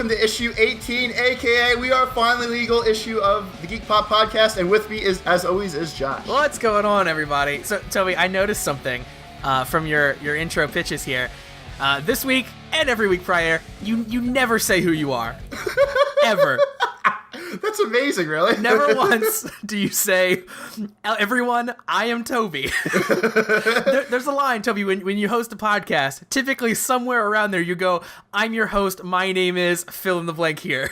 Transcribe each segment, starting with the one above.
welcome to issue 18, aka we are finally legal issue of the Geek Pop podcast, and with me is, as always, is Josh. What's going on, everybody? So, Toby, I noticed something from your intro pitches here. This week and every week prior, you never say who you are. Ever. That's amazing, really. Never once do you say, everyone, I am Toby. There's a line, Toby, when you host a podcast, typically somewhere around there you go, I'm your host, my name is, fill in the blank here.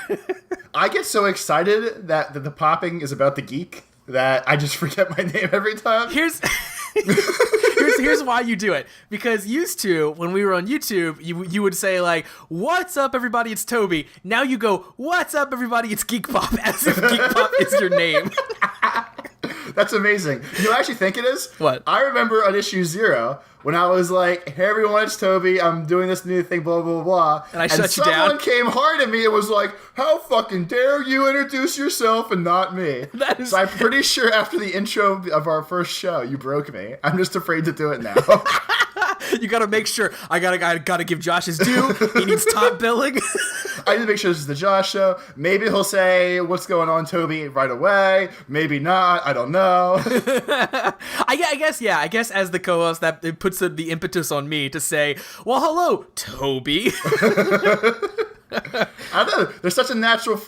I get so excited that the popping is about the geek that I just forget my name every time. Here's why you do it. Because used to, when we were on YouTube, you would say like, what's up everybody, it's Toby. Now you go, what's up everybody, it's Geek Pop, as if Geek Pop is your name. That's amazing. You know what I actually think it is? What? I remember on issue 0 when I was like, hey everyone, it's Toby, I'm doing this new thing, blah, blah, blah. And I shut you down. Someone came hard at me and was like, how fucking dare you introduce yourself and not me? So I'm pretty sure after the intro of our first show, you broke me. I'm just afraid to do it now. You gotta make sure. I gotta give Josh his due. He needs top billing. I need to make sure this is the Josh show. Maybe he'll say, what's going on, Toby, right away. Maybe not. I don't know. I guess as the co-host, that it puts the impetus on me to say, well, hello, Toby. I don't know. There's such a natural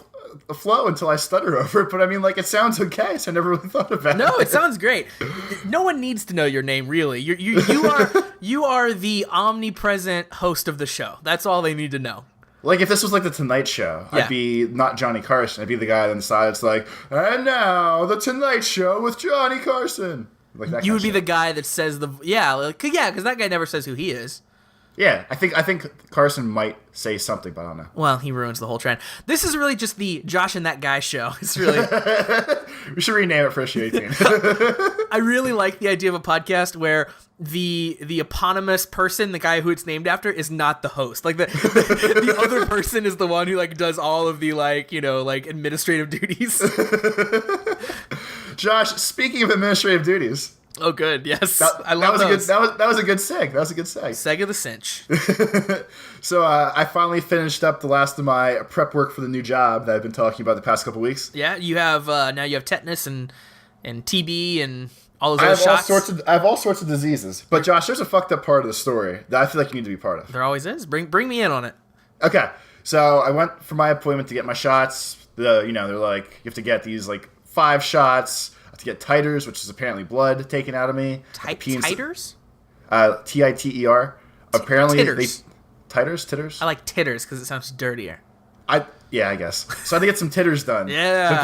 flow until I stutter over it, but I mean, like, it sounds okay, so I never really thought about it. No, it sounds great. No one needs to know your name, really. You are the omnipresent host of the show. That's all they need to know. Like, if this was like the Tonight Show, yeah. I'd be not Johnny Carson. I'd be the guy on the side that's like, and now, the Tonight Show with Johnny Carson. Like that. You would be the guy that says because that guy never says who he is. Yeah, I think Carson might say something, but I don't know. Well, he ruins the whole trend. This is really just the Josh and that guy show. It's really... We should rename it for issue 18. I really like the idea of a podcast where the eponymous person, the guy who it's named after, is not the host. Like the other person is the one who like does all of the like administrative duties. Josh, speaking of administrative duties. Oh, good. Yes, I love those. That was a good seg. That was a good seg. Seg of the cinch. So I finally finished up the last of my prep work for the new job that I've been talking about the past couple weeks. Yeah, you have now you have tetanus and TB and all those other shots. I have all sorts of diseases. But Josh, there's a fucked up part of the story that I feel like you need to be part of. There always is. Bring me in on it. Okay, so I went for my appointment to get my shots. They're like, you have to get these like 5 shots. To get titers, which is apparently blood taken out of me. Titers? Titer. Apparently, titters. Titters? I like titters because it sounds dirtier. I guess. So I had to get some titters done. Yeah. But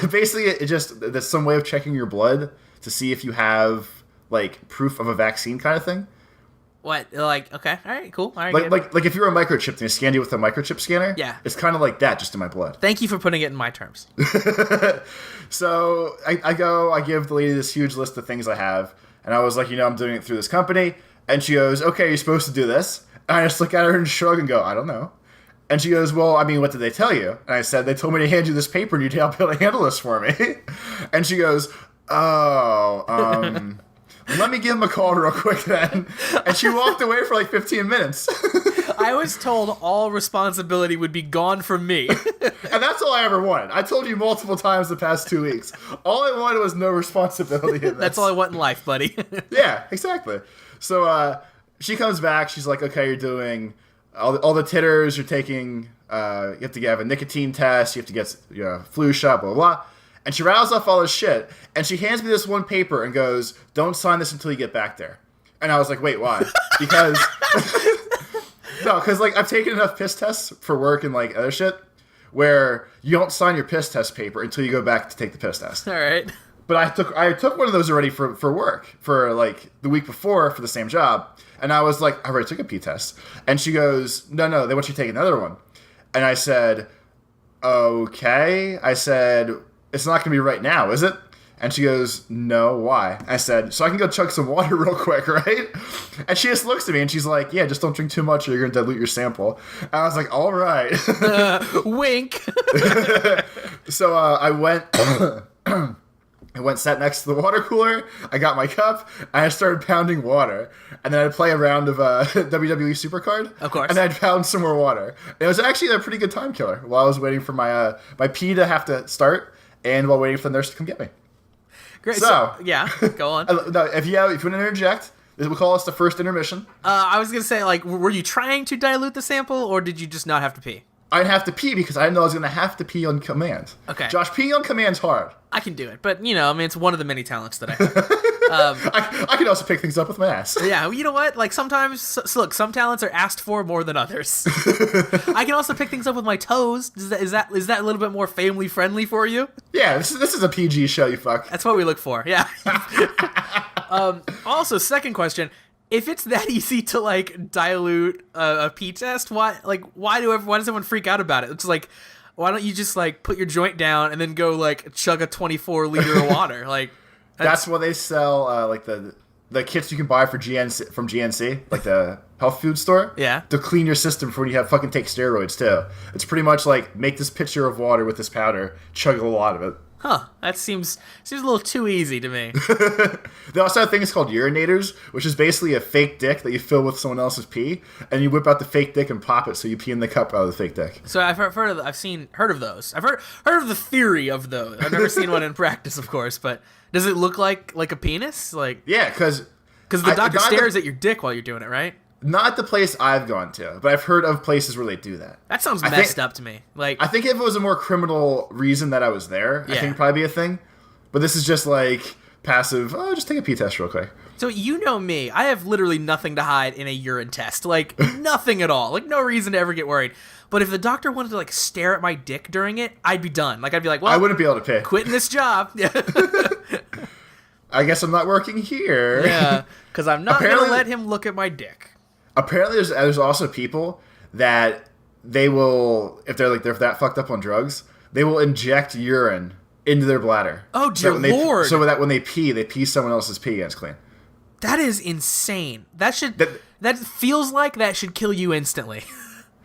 basically, it just there's some way of checking your blood to see if you have like proof of a vaccine kind of thing. What? Like, okay, all right, cool. All right, like if you're a microchip and they scanned you with a microchip scanner, yeah, it's kind of like that, just in my blood. Thank you for putting it in my terms. So I give the lady this huge list of things I have, and I was like, I'm doing it through this company, and she goes, okay, you're supposed to do this, and I just look at her and shrug and go, I don't know. And she goes, well, I mean, what did they tell you? And I said, they told me to hand you this paper and you'd help to handle this for me. And she goes, let me give him a call real quick then. And she walked away for like 15 minutes. I was told all responsibility would be gone from me. And that's all I ever wanted. I told you multiple times the past 2 weeks. All I wanted was no responsibility in this. That's all I want in life, buddy. Yeah, exactly. So she comes back. She's like, okay, you're doing all the titters. You're taking, you have to have a nicotine test. You have to get a flu shot, blah, blah, blah. And she rattles off all this shit, and she hands me this one paper and goes, don't sign this until you get back there. And I was like, wait, why? Because, like, I've taken enough piss tests for work and, like, other shit where you don't sign your piss test paper until you go back to take the piss test. All right. But I took one of those already for work, for, like, the week before for the same job. And I was like, I already took a pee test. And she goes, no, they want you to take another one. And I said, okay. I said, it's not going to be right now, is it? And she goes, no, why? I said, so I can go chug some water real quick, right? And she just looks at me and she's like, yeah, just don't drink too much or you're going to dilute your sample. And I was like, all right. Wink. So I went I went sat next to the water cooler. I got my cup, and I started pounding water. And then I'd play a round of WWE Supercard. Of course. And I'd pound some more water. And it was actually a pretty good time killer while I was waiting for my my pee to have to start, and while waiting for the nurse to come get me. Great. So yeah, go on. No, if you want to interject, we call this the first intermission. I was gonna say, like, were you trying to dilute the sample, or did you just not have to pee? I'd have to pee because I didn't know I was going to have to pee on command. Okay. Josh, peeing on command's hard. I can do it, but, you know, I mean, it's one of the many talents that I have. I can also pick things up with my ass. Yeah, you know what? Like, sometimes, look, some talents are asked for more than others. I can also pick things up with my toes. Is that a little bit more family-friendly for you? Yeah, this is a PG show, you fuck. That's what we look for, yeah. Also, second question. If it's that easy to, like, dilute a pee test, why does everyone freak out about it? It's like, why don't you just, like, put your joint down and then go, like, chug a 24-liter of water? Like, that's what they sell, like, the kits you can buy for GNC, from GNC, like the health food store. Yeah. To clean your system for when you fucking take steroids, too. It's pretty much like, make this pitcher of water with this powder, chug a lot of it. Huh, that seems a little too easy to me. They also have things called urinators, which is basically a fake dick that you fill with someone else's pee, and you whip out the fake dick and pop it so you pee in the cup out of the fake dick. So I've heard of those. I've heard of the theory of those. I've never seen one in practice, of course, but does it look like a penis? Like, yeah, because the doctor stares at your dick while you're doing it, right? Not the place I've gone to, but I've heard of places where they do that. That sounds messed up to me. Like, I think if it was a more criminal reason that I was there, I think it'd probably be a thing. But this is just like passive, just take a pee test real quick. So you know me, I have literally nothing to hide in a urine test. Like, nothing at all. Like, no reason to ever get worried. But if the doctor wanted to, like, stare at my dick during it, I'd be done. Like, I'd be like, well, I wouldn't be able to pee. Quitting this job. I guess I'm not working here. Yeah, because I'm not going to let him look at my dick. Apparently, there's also people that they will, if they're that fucked up on drugs, they will inject urine into their bladder. Oh, dear Lord. So that when they pee someone else's pee and it's clean. That is insane. That feels like that should kill you instantly.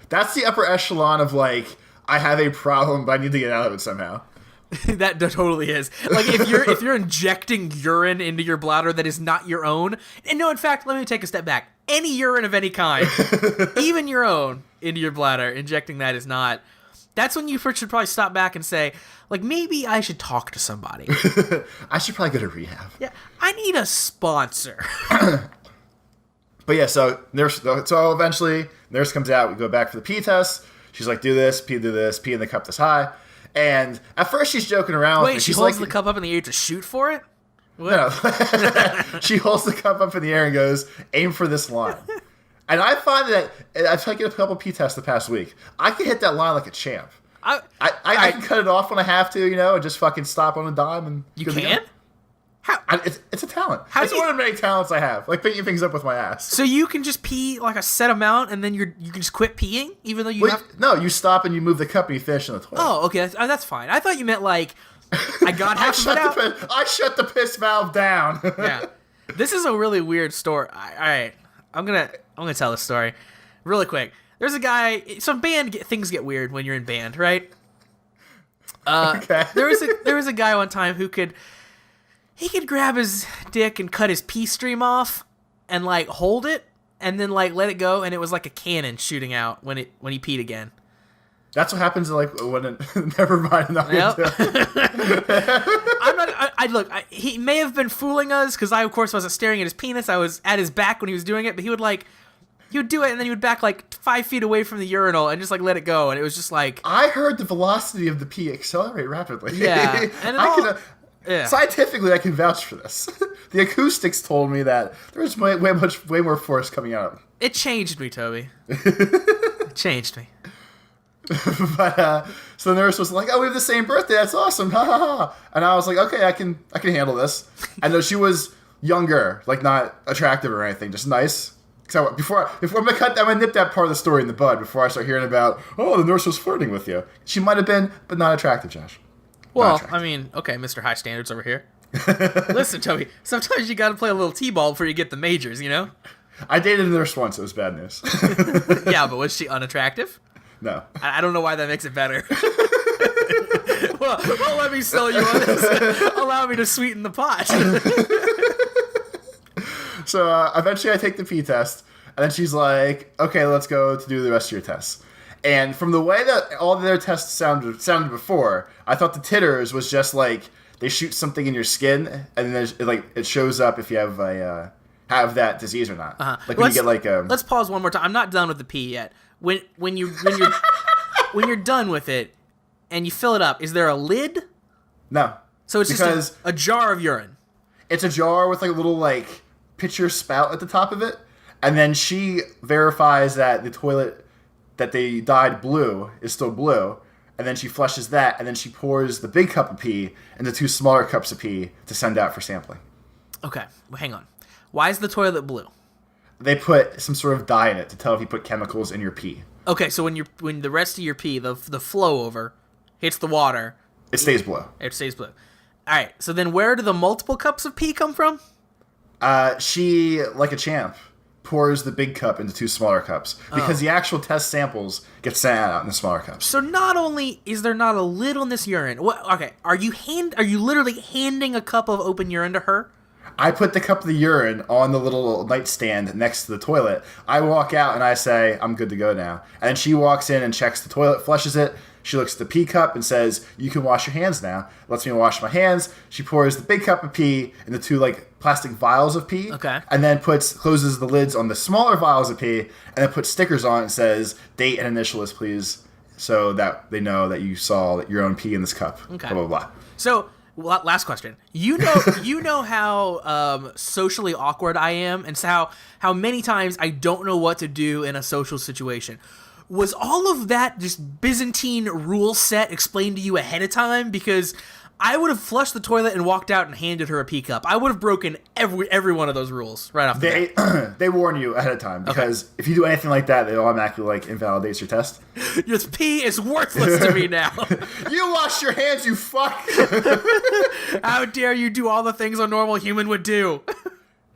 That's the upper echelon of, like, I have a problem, but I need to get out of it somehow. That totally is. Like, if you're injecting urine into your bladder that is not your own, and no, in fact, let me take a step back. Any urine of any kind, even your own, into your bladder, injecting that is not. That's when you should probably stop back and say, like, maybe I should talk to somebody. I should probably go to rehab. Yeah, I need a sponsor. But yeah, so eventually, nurse comes out. We go back for the pee test. She's like, do this, pee in the cup this high. And at first she's joking around. Wait, she holds the cup up in the air to shoot for it? What? No. She holds the cup up in the air and goes, aim for this line. And I find that, I've taken a couple pee tests the past week, I can hit that line like a champ. I can cut it off when I have to, and just fucking stop on a dime. And you can? How? It's a talent. It's one of the many talents I have. Like picking things up with my ass. So you can just pee like a set amount, and then you can just quit peeing, even though you have. No, you stop and you move the cup and you finish in the toilet. Oh, okay, that's fine. I thought you meant like I got half of it out. I shut the piss valve down. Yeah, this is a really weird story. All right, I'm gonna tell this story really quick. There's a guy. Things get weird when you're in band, right? Okay. There was a guy one time who could grab his dick and cut his pee stream off and like hold it and then like let it go, and it was like a cannon shooting out when he peed again. That's what happens when never mind. Yep. He may have been fooling us because I of course wasn't staring at his penis. I was at his back when he was doing it, but he would do it and then he would back like 5 feet away from the urinal and just like let it go, and it was just like I heard the velocity of the pee accelerate rapidly. Yeah, and yeah. Scientifically, I can vouch for this. The acoustics told me that there was way more force coming out. It changed me, Toby. It changed me. But so the nurse was like, "Oh, we have the same birthday. That's awesome!" Ha ha ha! And I was like, "Okay, I can handle this." And though she was younger, like not attractive or anything, just nice. So before I'm gonna nip that part of the story in the bud before I start hearing about, oh, the nurse was flirting with you. She might have been, but not attractive, Josh. Well, I mean, okay, Mr. High Standards over here. Listen, Toby, sometimes you gotta play a little T-ball before you get the majors, you know? I dated a nurse once, it was bad news. Yeah, but was she unattractive? No. I don't know why that makes it better. well, let me sell you on this. Allow me to sweeten the pot. So eventually I take the pee test, and then she's like, okay, let's go to do the rest of your tests. And from the way that all their tests sounded before, I thought the titters was just like they shoot something in your skin, and then it shows up if you have have that disease or not. Like when you get like a... Let's pause one more time. I'm not done with the pee yet. When you're done with it and you fill it up, is there a lid? No. So it's just a jar of urine. It's a jar with like a little like pitcher spout at the top of it, and then she verifies that the toilet that they dyed blue is still blue, and then she flushes that, and then she pours the big cup of pee into 2 smaller cups of pee to send out for sampling. Okay, well, hang on. Why is the toilet blue? They put some sort of dye in it to tell if you put chemicals in your pee. Okay, so when the rest of your pee, the flow over, hits the water... It stays blue. It stays blue. Alright, so then where do the multiple cups of pee come from? She, like a champ, pours the big cup into 2 smaller cups because the actual test samples get sent out in the smaller cups. So not only is there not a lid on this urine, okay, are you literally handing a cup of open urine to her? I put the cup of the urine on the little nightstand next to the toilet. I walk out and I say, I'm good to go now. And then she walks in and checks the toilet, flushes it. She looks at the pee cup and says, you can wash your hands now. Lets me wash my hands. She pours the big cup of pee into 2 like plastic vials of pee. Okay. And then closes the lids on the smaller vials of pee and then puts stickers on it and says, date and initials, please, so that they know that you saw your own pee in this cup. Okay. Blah, blah, blah. So, last question. You know how socially awkward I am, and so how many times I don't know what to do in a social situation. Was all of that just Byzantine rule set explained to you ahead of time? Because I would have flushed the toilet and walked out and handed her a pee cup. I would have broken every one of those rules right off the bat. They warn you ahead of time because if you do anything like that, it automatically like invalidates your test. This pee is worthless to me now. You wash your hands, you fuck. How dare you do all the things a normal human would do?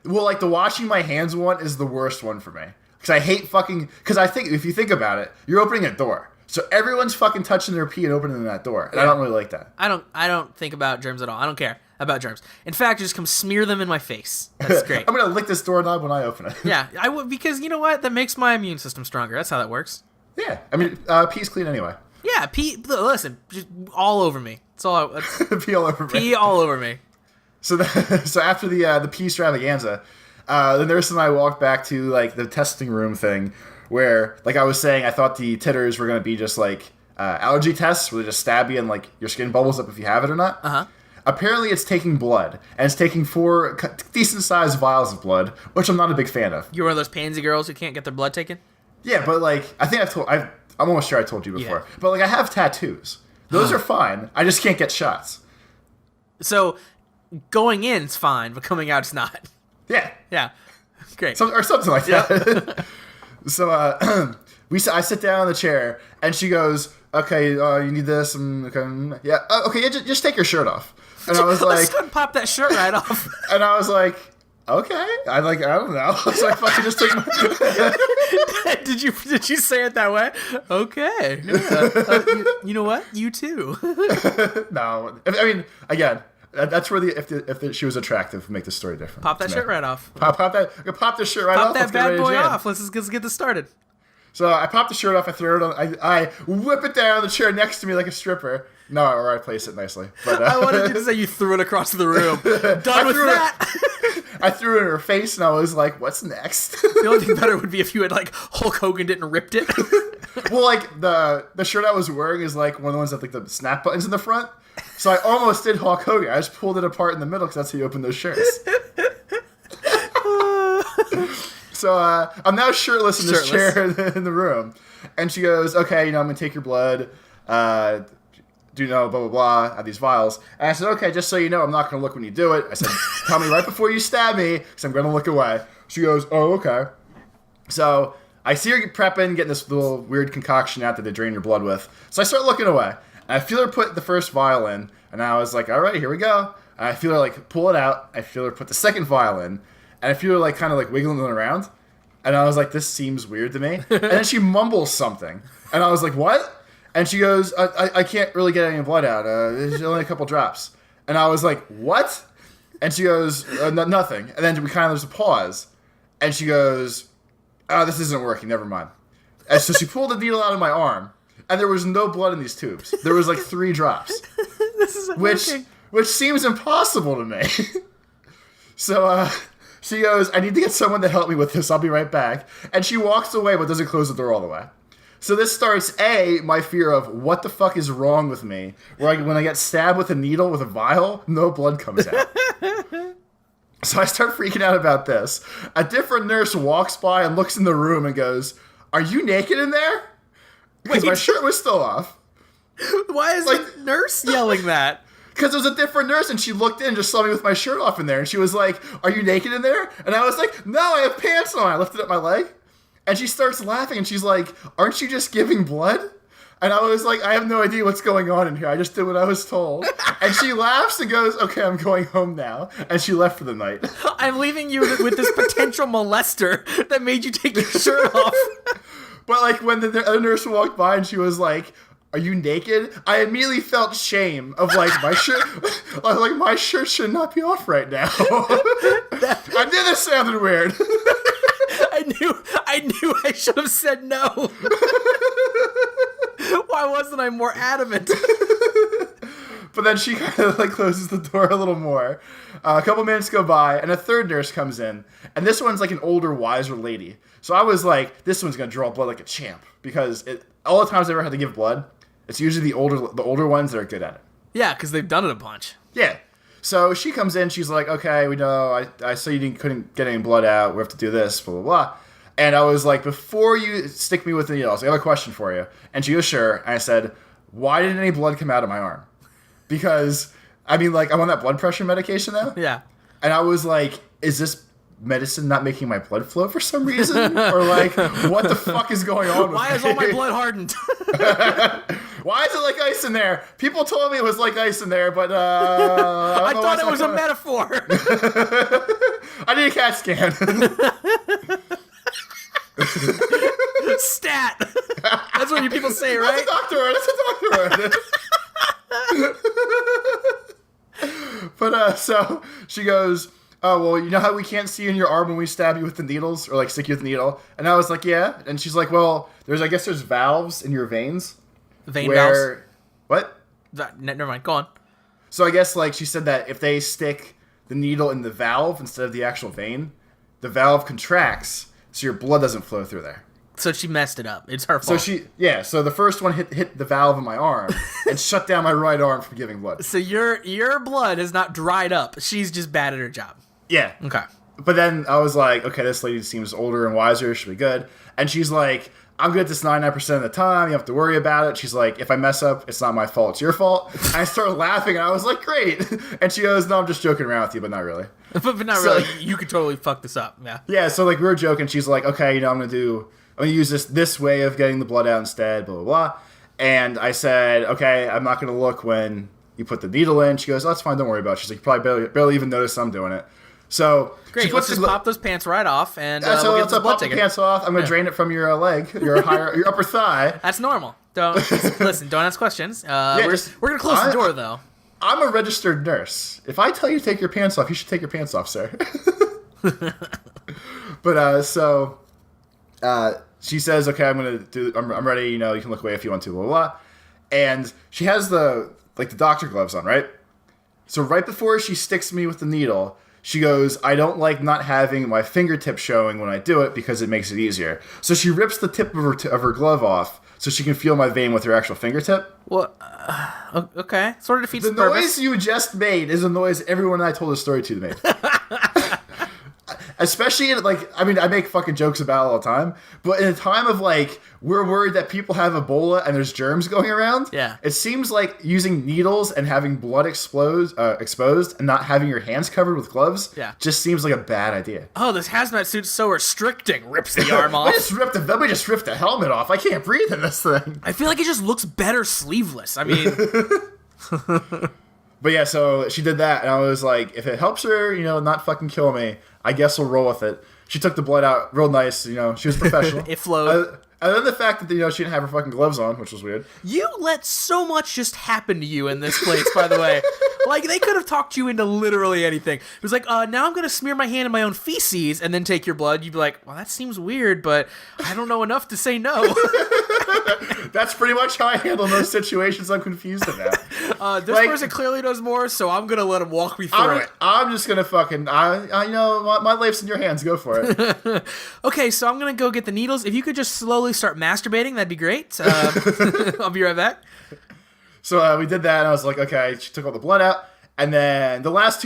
Well, like the washing my hands one is the worst one for me. Because I hate because I think if you think about it, you're opening a door. So everyone's fucking touching their pee and opening that door. And I don't really like that. I don't think about germs at all. I don't care about germs. In fact, just come smear them in my face. That's great. I'm going to lick this doorknob when I open it. Yeah, I would, because you know what? That makes my immune system stronger. That's how that works. Yeah. I mean, pee's clean anyway. Yeah, pee, listen, just all over me. That's all Pee all over me. Pee all over me. So after the pee extravaganza, the nurse and I walked back to like the testing room thing where, like I was saying, I thought the titters were going to be just like allergy tests where they just stab you and like your skin bubbles up if you have it or not. Uh-huh. Apparently it's taking blood, and it's taking 4 decent-sized vials of blood, which I'm not a big fan of. You're one of those pansy girls who can't get their blood taken? Yeah, but like, I think I'm almost sure I told you before. Yeah. But like, I have tattoos. Those are fine. I just can't get shots. So, going in is fine, but coming out is not. Yeah. Yeah. Great. Or something like that. So, I sit down in the chair, and she goes, okay, you need this, and okay, yeah, okay, yeah, just take your shirt off. And I was like, let's go and pop that shirt right off. And I was like, okay, I don't know. So I fucking just took my... Did you say it that way? Okay. Yeah. You know what? You too. No, I mean, again, that's where if she was attractive, make the story different. Pop that shirt right off. Pop the shirt right off. Pop that bad boy off. Let's get this started. So I pop the shirt off. I throw it on. I whip it down on the chair next to me like a stripper. No, or I place it nicely. But I wanted you to say you threw it across the room. Done with that. I threw it in her face, and I was like, "What's next?" The only thing better would be if you had like Hulk Hogan didn't ripped it. Well, like the shirt I was wearing is like one of the ones that like the snap buttons in the front. So I almost did Hulk Hogan. I just pulled it apart in the middle because that's how you open those shirts. So I'm now shirtless in this chair in the room, and she goes, "Okay, I'm gonna take your blood. Do you know blah blah blah? I have these vials." And I said, "Okay, just so you know, I'm not gonna look when you do it." I said, "Tell me right before you stab me, because I'm gonna look away." She goes, "Oh, okay." So I see her prepping, getting this little weird concoction out that they drain your blood with. So I start looking away, and I feel her put the first vial in, and I was like, "All right, here we go." And I feel her like pull it out. I feel her put the second vial in. And I feel her like kind of like wiggling around. And I was like, this seems weird to me. And then she mumbles something. And I was like, what? And she goes, I can't really get any blood out. There's only a couple drops. And I was like, what? And she goes, nothing. And then there's a pause. And she goes, oh, this isn't working. Never mind. And so she pulled the needle out of my arm. And there was no blood in these tubes. There was like 3 drops. This isn't working. Which seems impossible to me. So she goes, I need to get someone to help me with this. I'll be right back. And she walks away but doesn't close the door all the way. So this starts, my fear of what the fuck is wrong with me, where when I get stabbed with a needle with a vial, no blood comes out. So I start freaking out about this. A different nurse walks by and looks in the room and goes, are you naked in there? Because my shirt was still off. Why is the nurse yelling that? Because it was a different nurse, and she looked in and just saw me with my shirt off in there, and she was like, are you naked in there? And I was like, no, I have pants on. I lifted up my leg. And she starts laughing, and she's like, aren't you just giving blood? And I was like, I have no idea what's going on in here. I just did what I was told. And she laughs and goes, okay, I'm going home now. And she left for the night. I'm leaving you with this potential molester that made you take your shirt off. But, like, when the other nurse walked by and she was like, are you naked? I immediately felt shame of, like, my shirt. Like, my shirt should not be off right now. I knew this sounded weird. I knew I should have said no. Why wasn't I more adamant? But then she kind of like closes the door a little more. A couple minutes go by, and a third nurse comes in, and this one's like an older, wiser lady. So I was like, this one's gonna draw blood like a champ, because all the times I ever had to give blood, it's usually the older ones that are good at it. Yeah, because they've done it a bunch. Yeah. So she comes in, she's like, okay, we know, I saw you couldn't get any blood out, we have to do this, blah, blah, blah. And I was like, before you stick me with the needles, I have a question for you. And she goes, sure. And I said, why didn't any blood come out of my arm? Because, I mean, like, I'm on that blood pressure medication now. Yeah. And I was like, is this medicine not making my blood flow for some reason? Or, like, what the fuck is going on with Why is all my blood hardened? Why is it like ice in there? People told me it was like ice in there, but I thought it was a metaphor. I need a CAT scan. Stat. That's what you people say, right? That's a doctor word. But so she goes, oh, well, you know how we can't see in your arm when we stab you with the needles, or like stick you with the needle? And I was like, yeah. And she's like, well, I guess there's valves in your veins. Valves? What? Never mind, go on. So I guess, like, she said that if they stick the needle in the valve instead of the actual vein, the valve contracts, so your blood doesn't flow through there. So she messed it up. It's her fault. So the first one hit the valve in my arm and shut down my right arm from giving blood. So your blood is not dried up. She's just bad at her job. Yeah. Okay. But then I was like, okay, this lady seems older and wiser. She'll be good. And she's like, I'm good at this 99% of the time. You don't have to worry about it. She's like, if I mess up, it's not my fault. It's your fault. And I started laughing, and I was like, great. And she goes, no, I'm just joking around with you, but not really. but not really. You could totally fuck this up. Yeah. Yeah, so, like, we were joking. She's like, okay, I'm going to use this way of getting the blood out instead, blah, blah, blah. And I said, okay, I'm not going to look when you put the needle in. She goes, oh, that's fine. Don't worry about it. She's like, you probably barely even notice I'm doing it. So great. Let's just pop those pants right off, and so we'll let's pop the pants off. I'm gonna drain it from your leg, your upper thigh. That's normal. Don't listen. Don't ask questions. We're gonna close the door, though. I'm a registered nurse. If I tell you to take your pants off, you should take your pants off, sir. But she says, okay, I'm ready. You can look away if you want to. Blah, blah, blah. And she has the doctor gloves on, right? So right before she sticks me with the needle, she goes, I don't like not having my fingertip showing when I do it because it makes it easier. So she rips the tip of her glove off so she can feel my vein with her actual fingertip. Well, okay. Sort of defeats the purpose. noise you just made is a noise everyone I told the story to made. Especially I make fucking jokes about it all the time, but in a time of we're worried that people have Ebola and there's germs going around. Yeah. It seems like using needles and having blood exposed and not having your hands covered with gloves. Yeah. Just seems like a bad idea. Oh, this hazmat suit's so restricting. Rips the arm off. We just ripped the helmet off. I can't breathe in this thing. I feel like it just looks better sleeveless. I mean. But yeah, so she did that, and I was like, if it helps her, not fucking kill me, I guess we'll roll with it. She took the blood out real nice. You know, she was professional. It flowed. Other than the fact that, you know, she didn't have her fucking gloves on, which was weird. You let so much just happen to you in this place, by the way. Like, they could have talked you into literally anything. It was like, now I'm going to smear my hand in my own feces and then take your blood. You'd be like, well, that seems weird, but I don't know enough to say no. That's pretty much how I handle most situations I'm confused about. This person clearly knows more, so I'm going to let him walk me through it. I'm just going to fucking, you know, my life's in your hands. Go for it. Okay, so I'm going to go get the needles. If you could just slowly start masturbating, that'd be great. I'll be right back. So we did that, and I was like, okay, she took all the blood out. And then the last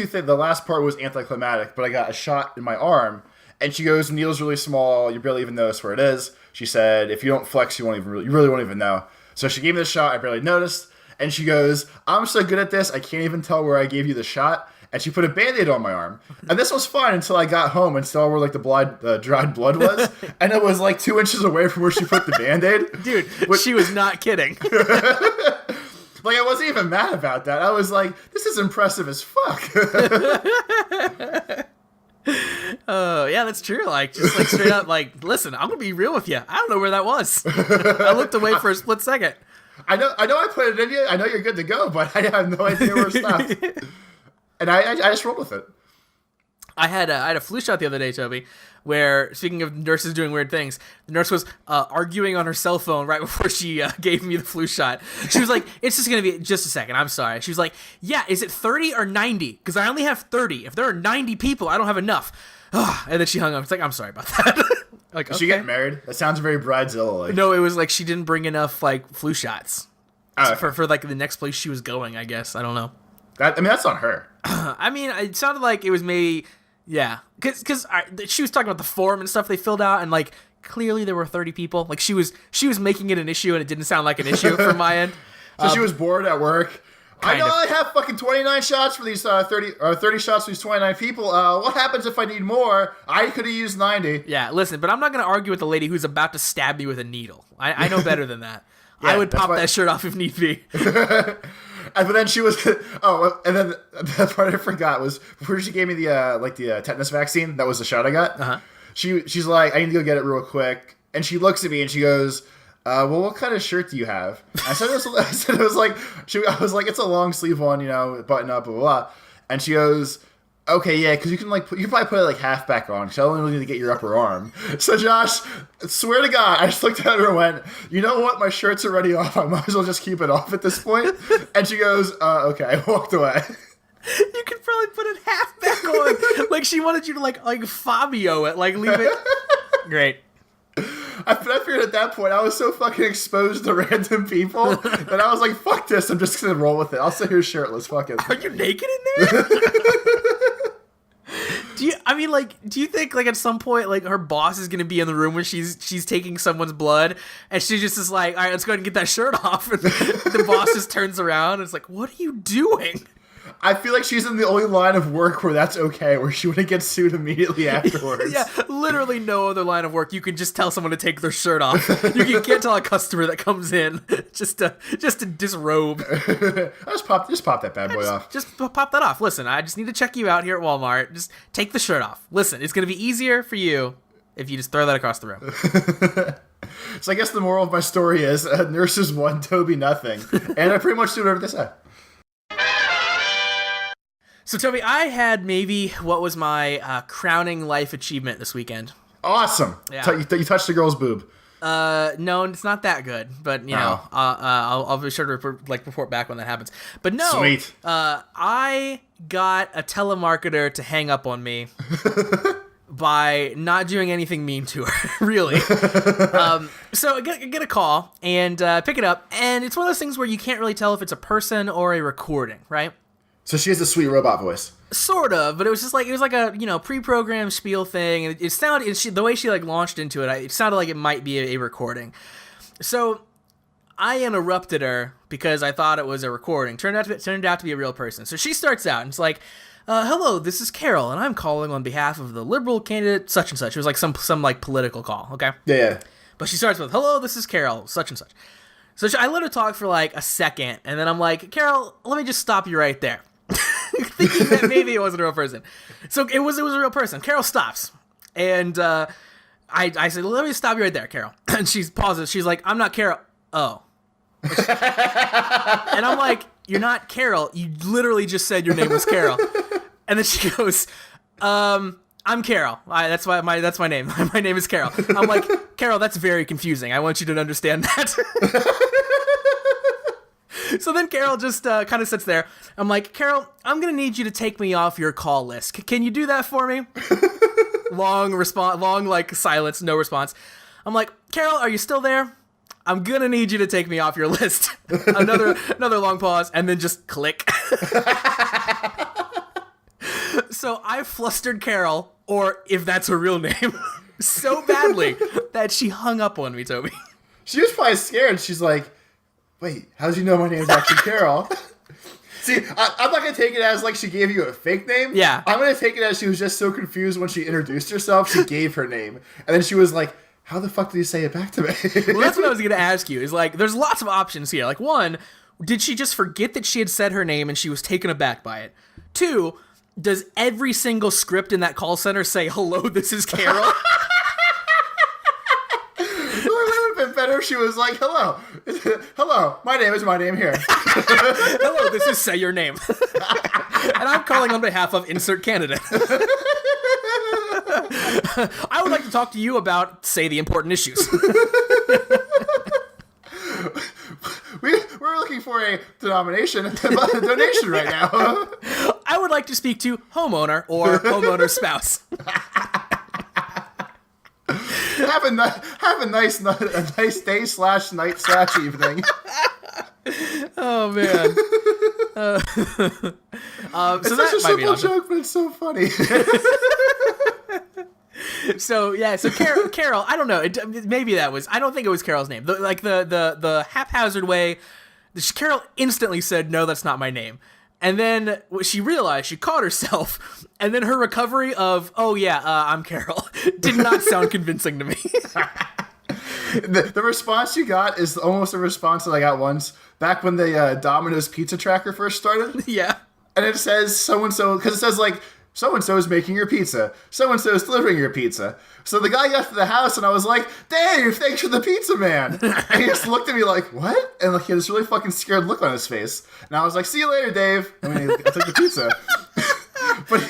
part was anticlimactic, but I got a shot in my arm. And she goes, needle's really small. You barely even notice where it is. She said, if you don't flex, you really won't even know. So she gave me the shot. I barely noticed. And she goes, I'm so good at this, I can't even tell where I gave you the shot. And she put a Band-Aid on my arm. And this was fine until I got home and saw where, like, the dried blood was. And it was, like, 2 inches away from where she put the Band-Aid. Dude, she was not kidding. Like, I wasn't even mad about that. I was like, this is impressive as fuck. Oh, yeah, that's true. Like, just, like, straight up, like, listen, I'm going to be real with you. I don't know where that was. I looked away for a split second. I know I put it in you. I know you're good to go, but I have no idea where it stopped. And I just rolled with it. I had a flu shot the other day, Toby, where, speaking of nurses doing weird things, the nurse was arguing on her cell phone right before she gave me the flu shot. She was like, it's just going to be just a second. I'm sorry. She was like, yeah, is it 30 or 90? Because I only have 30. If there are 90 people, I don't have enough. And then she hung up. It's like, I'm sorry about that. Like, Did she get married? That sounds very Bridezilla-like. No, it was like she didn't bring enough, like, flu shots for like, the next place she was going, I guess. I don't know. That's on her. I mean, it sounded like it was maybe... Yeah, because she was talking about the form and stuff they filled out, and, like, clearly there were 30 people. Like, she was making it an issue, and it didn't sound like an issue from my end. So she was bored at work. I know I have fucking 29 shots for these 30 shots for these 29 people. What happens if I need more? I could have used 90. Yeah, listen, but I'm not going to argue with the lady who's about to stab me with a needle. I know better than that. Yeah, I would pop that shirt off if need be. But then she was, and then the part I forgot was before she gave me the tetanus vaccine. That was the shot I got. Uh-huh. She's like, I need to go get it real quick, and she looks at me and she goes, well, what kind of shirt do you have? I said it was like it's a long sleeve one, you know, button up, blah blah blah. And she goes, okay, yeah, because you can probably put it like half back on, because I only really need to get your upper arm. So Josh, swear to God, I just looked at her and went, you know what, my shirt's already off, I might as well just keep it off at this point. And she goes, okay, I walked away. You could probably put it half back on. Like, she wanted you to like Fabio it, like, leave it. Great. I figured at that point I was so fucking exposed to random people that I was like, fuck this, I'm just gonna roll with it. I'll sit here shirtless, fuck it. Are you naked in there? Do you think, like, at some point, like, her boss is gonna be in the room when she's taking someone's blood, and she just is like, all right, let's go ahead and get that shirt off, and the boss just turns around and is like, what are you doing? I feel like she's in the only line of work where that's okay, where she wouldn't get sued immediately afterwards. Yeah, literally no other line of work. You can just tell someone to take their shirt off. You can't tell a customer that comes in just to disrobe. Just pop that bad boy off. Just pop that off. Listen, I just need to check you out here at Walmart. Just take the shirt off. Listen, it's going to be easier for you if you just throw that across the room. So I guess the moral of my story is nurses won, Toby nothing. And I pretty much do whatever they say. So, Toby, I had maybe what was my crowning life achievement this weekend. Awesome. Yeah. You touched the girl's boob. No, it's not that good, but, you know, I'll be sure to report back when that happens. But no, sweet. I got a telemarketer to hang up on me by not doing anything mean to her, really. So I get a call and pick it up, and it's one of those things where you can't really tell if it's a person or a recording, right? So she has a sweet robot voice. Sort of, but it was like a, you know, pre-programmed spiel thing, and it sounded, the way she like launched into it, it sounded like it might be a recording. So I interrupted her because I thought it was a recording. Turned out to be a real person. So she starts out and it's like, hello, this is Carol, and I'm calling on behalf of the Liberal candidate such and such. It was like some like political call, okay? Yeah. But she starts with, hello, this is Carol, such and such. So I let her talk for like a second, and then I'm like, Carol, let me just stop you right there. Thinking that maybe it wasn't a real person. So it was a real person. Carol stops. And I said, let me stop you right there, Carol. And she pauses. She's like, I'm not Carol. Oh. And I'm like, you're not Carol. You literally just said your name was Carol. And then she goes, I'm Carol. That's my name. My name is Carol. I'm like, Carol, that's very confusing. I want you to understand that. So then Carol just kind of sits there. I'm like, Carol, I'm going to need you to take me off your call list. Can you do that for me? Long like silence, no response. I'm like, Carol, are you still there? I'm going to need you to take me off your list. Another long pause, and then just click. So I flustered Carol, or if that's her real name, so badly that she hung up on me, Toby. She was probably scared. She's like, wait, how did you know my name is actually Carol? See, I'm not going to take it as like she gave you a fake name. Yeah. I'm going to take it as she was just so confused when she introduced herself, she gave her name. And then she was like, how the fuck did you say it back to me? Well, that's what I was going to ask you. Is like, there's lots of options here. Like, one, did she just forget that she had said her name and she was taken aback by it? Two, does every single script in that call center say, hello, this is Carol? It would have been better if she was like, hello, my name here. Hello, this is say your name. And I'm calling on behalf of insert candidate. I would like to talk to you about, say, the important issues. We're looking for a donation right now. I would like to speak to homeowner or homeowner's spouse. Have a nice day/night/evening. Oh man. It's so such that a might be simple awesome. joke, but it's so funny. So Carol, I don't know. Maybe that was. I don't think it was Carol's name. The haphazard way. Carol instantly said, "No, that's not my name." And then she realized, she caught herself, and then her recovery of, "Oh yeah, I'm Carol," did not sound convincing to me. The response you got is almost a response that I got once back when the Domino's pizza tracker first started. Yeah. And it says so-and-so, because it says like, so-and-so is making your pizza. So-and-so is delivering your pizza. So the guy got to the house and I was like, Dave, thanks for the pizza, man. And he just looked at me like, what? And like he had this really fucking scared look on his face. And I was like, see you later, Dave. I mean, I took the pizza. But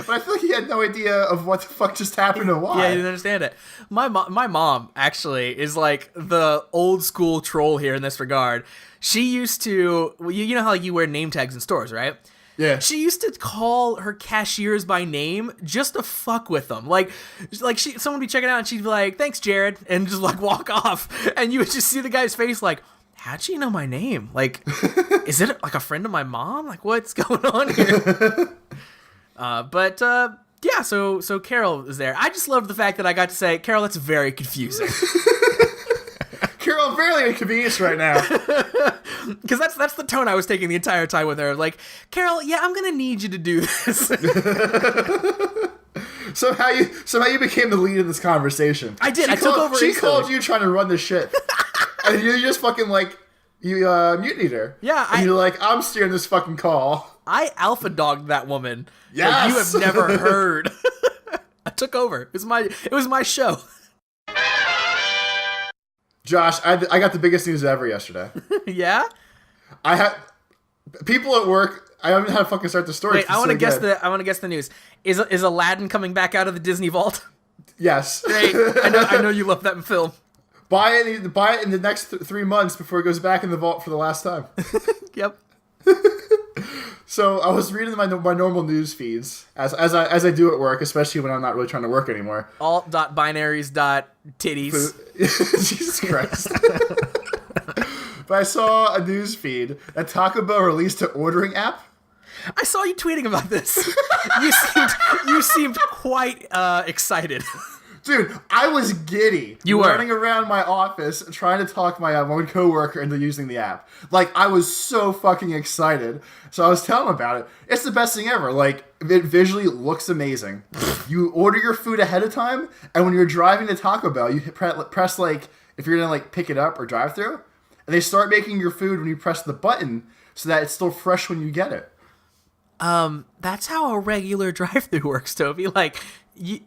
I feel like he had no idea of what the fuck just happened and why. Yeah, he didn't understand it. My mom actually is like the old school troll here in this regard. She used to, you know how you wear name tags in stores, right? Yeah. She used to call her cashiers by name just to fuck with them. Like someone would be checking out and she'd be like, thanks, Jared, and just like walk off. And you would just see the guy's face like, how'd she know my name? Like, is it like a friend of my mom? Like, what's going on here? Yeah, so Carol is there. I just love the fact that I got to say, Carol, that's very confusing. Carol, I'm fairly inconvenienced right now. Because that's the tone I was taking the entire time with her. Like, Carol, yeah, I'm gonna need you to do this. Somehow you became the lead in this conversation. I did. I took over. She instantly. called you trying to run the shit, and you just fucking like you mutinied her. Yeah, and you're like, I'm steering this fucking call. I alpha dogged that woman. Yes, like you have never heard. I took over. It was my show. Josh, I got the biggest news ever yesterday. Yeah? I had people at work. I don't even know how to fucking start the story. Wait, I want to guess the news. Is Aladdin coming back out of the Disney vault? Yes. Great. I know you love that film. Buy it in the next 3 months before it goes back in the vault for the last time. Yep. So I was reading my normal news feeds as I do at work, especially when I'm not really trying to work anymore. Alt.binaries.titties. Jesus Christ. But I saw a news feed that Taco Bell released an ordering app. I saw you tweeting about this. You seemed quite excited. Dude, I was giddy. You were running around my office trying to talk my one coworker into using the app. Like, I was so fucking excited. So I was telling him about it. It's the best thing ever. Like, it visually looks amazing. You order your food ahead of time, and when you're driving to Taco Bell, you press like, if you're gonna like pick it up or drive through, and they start making your food when you press the button so that it's still fresh when you get it. That's how a regular drive-thru works, Toby. Like, you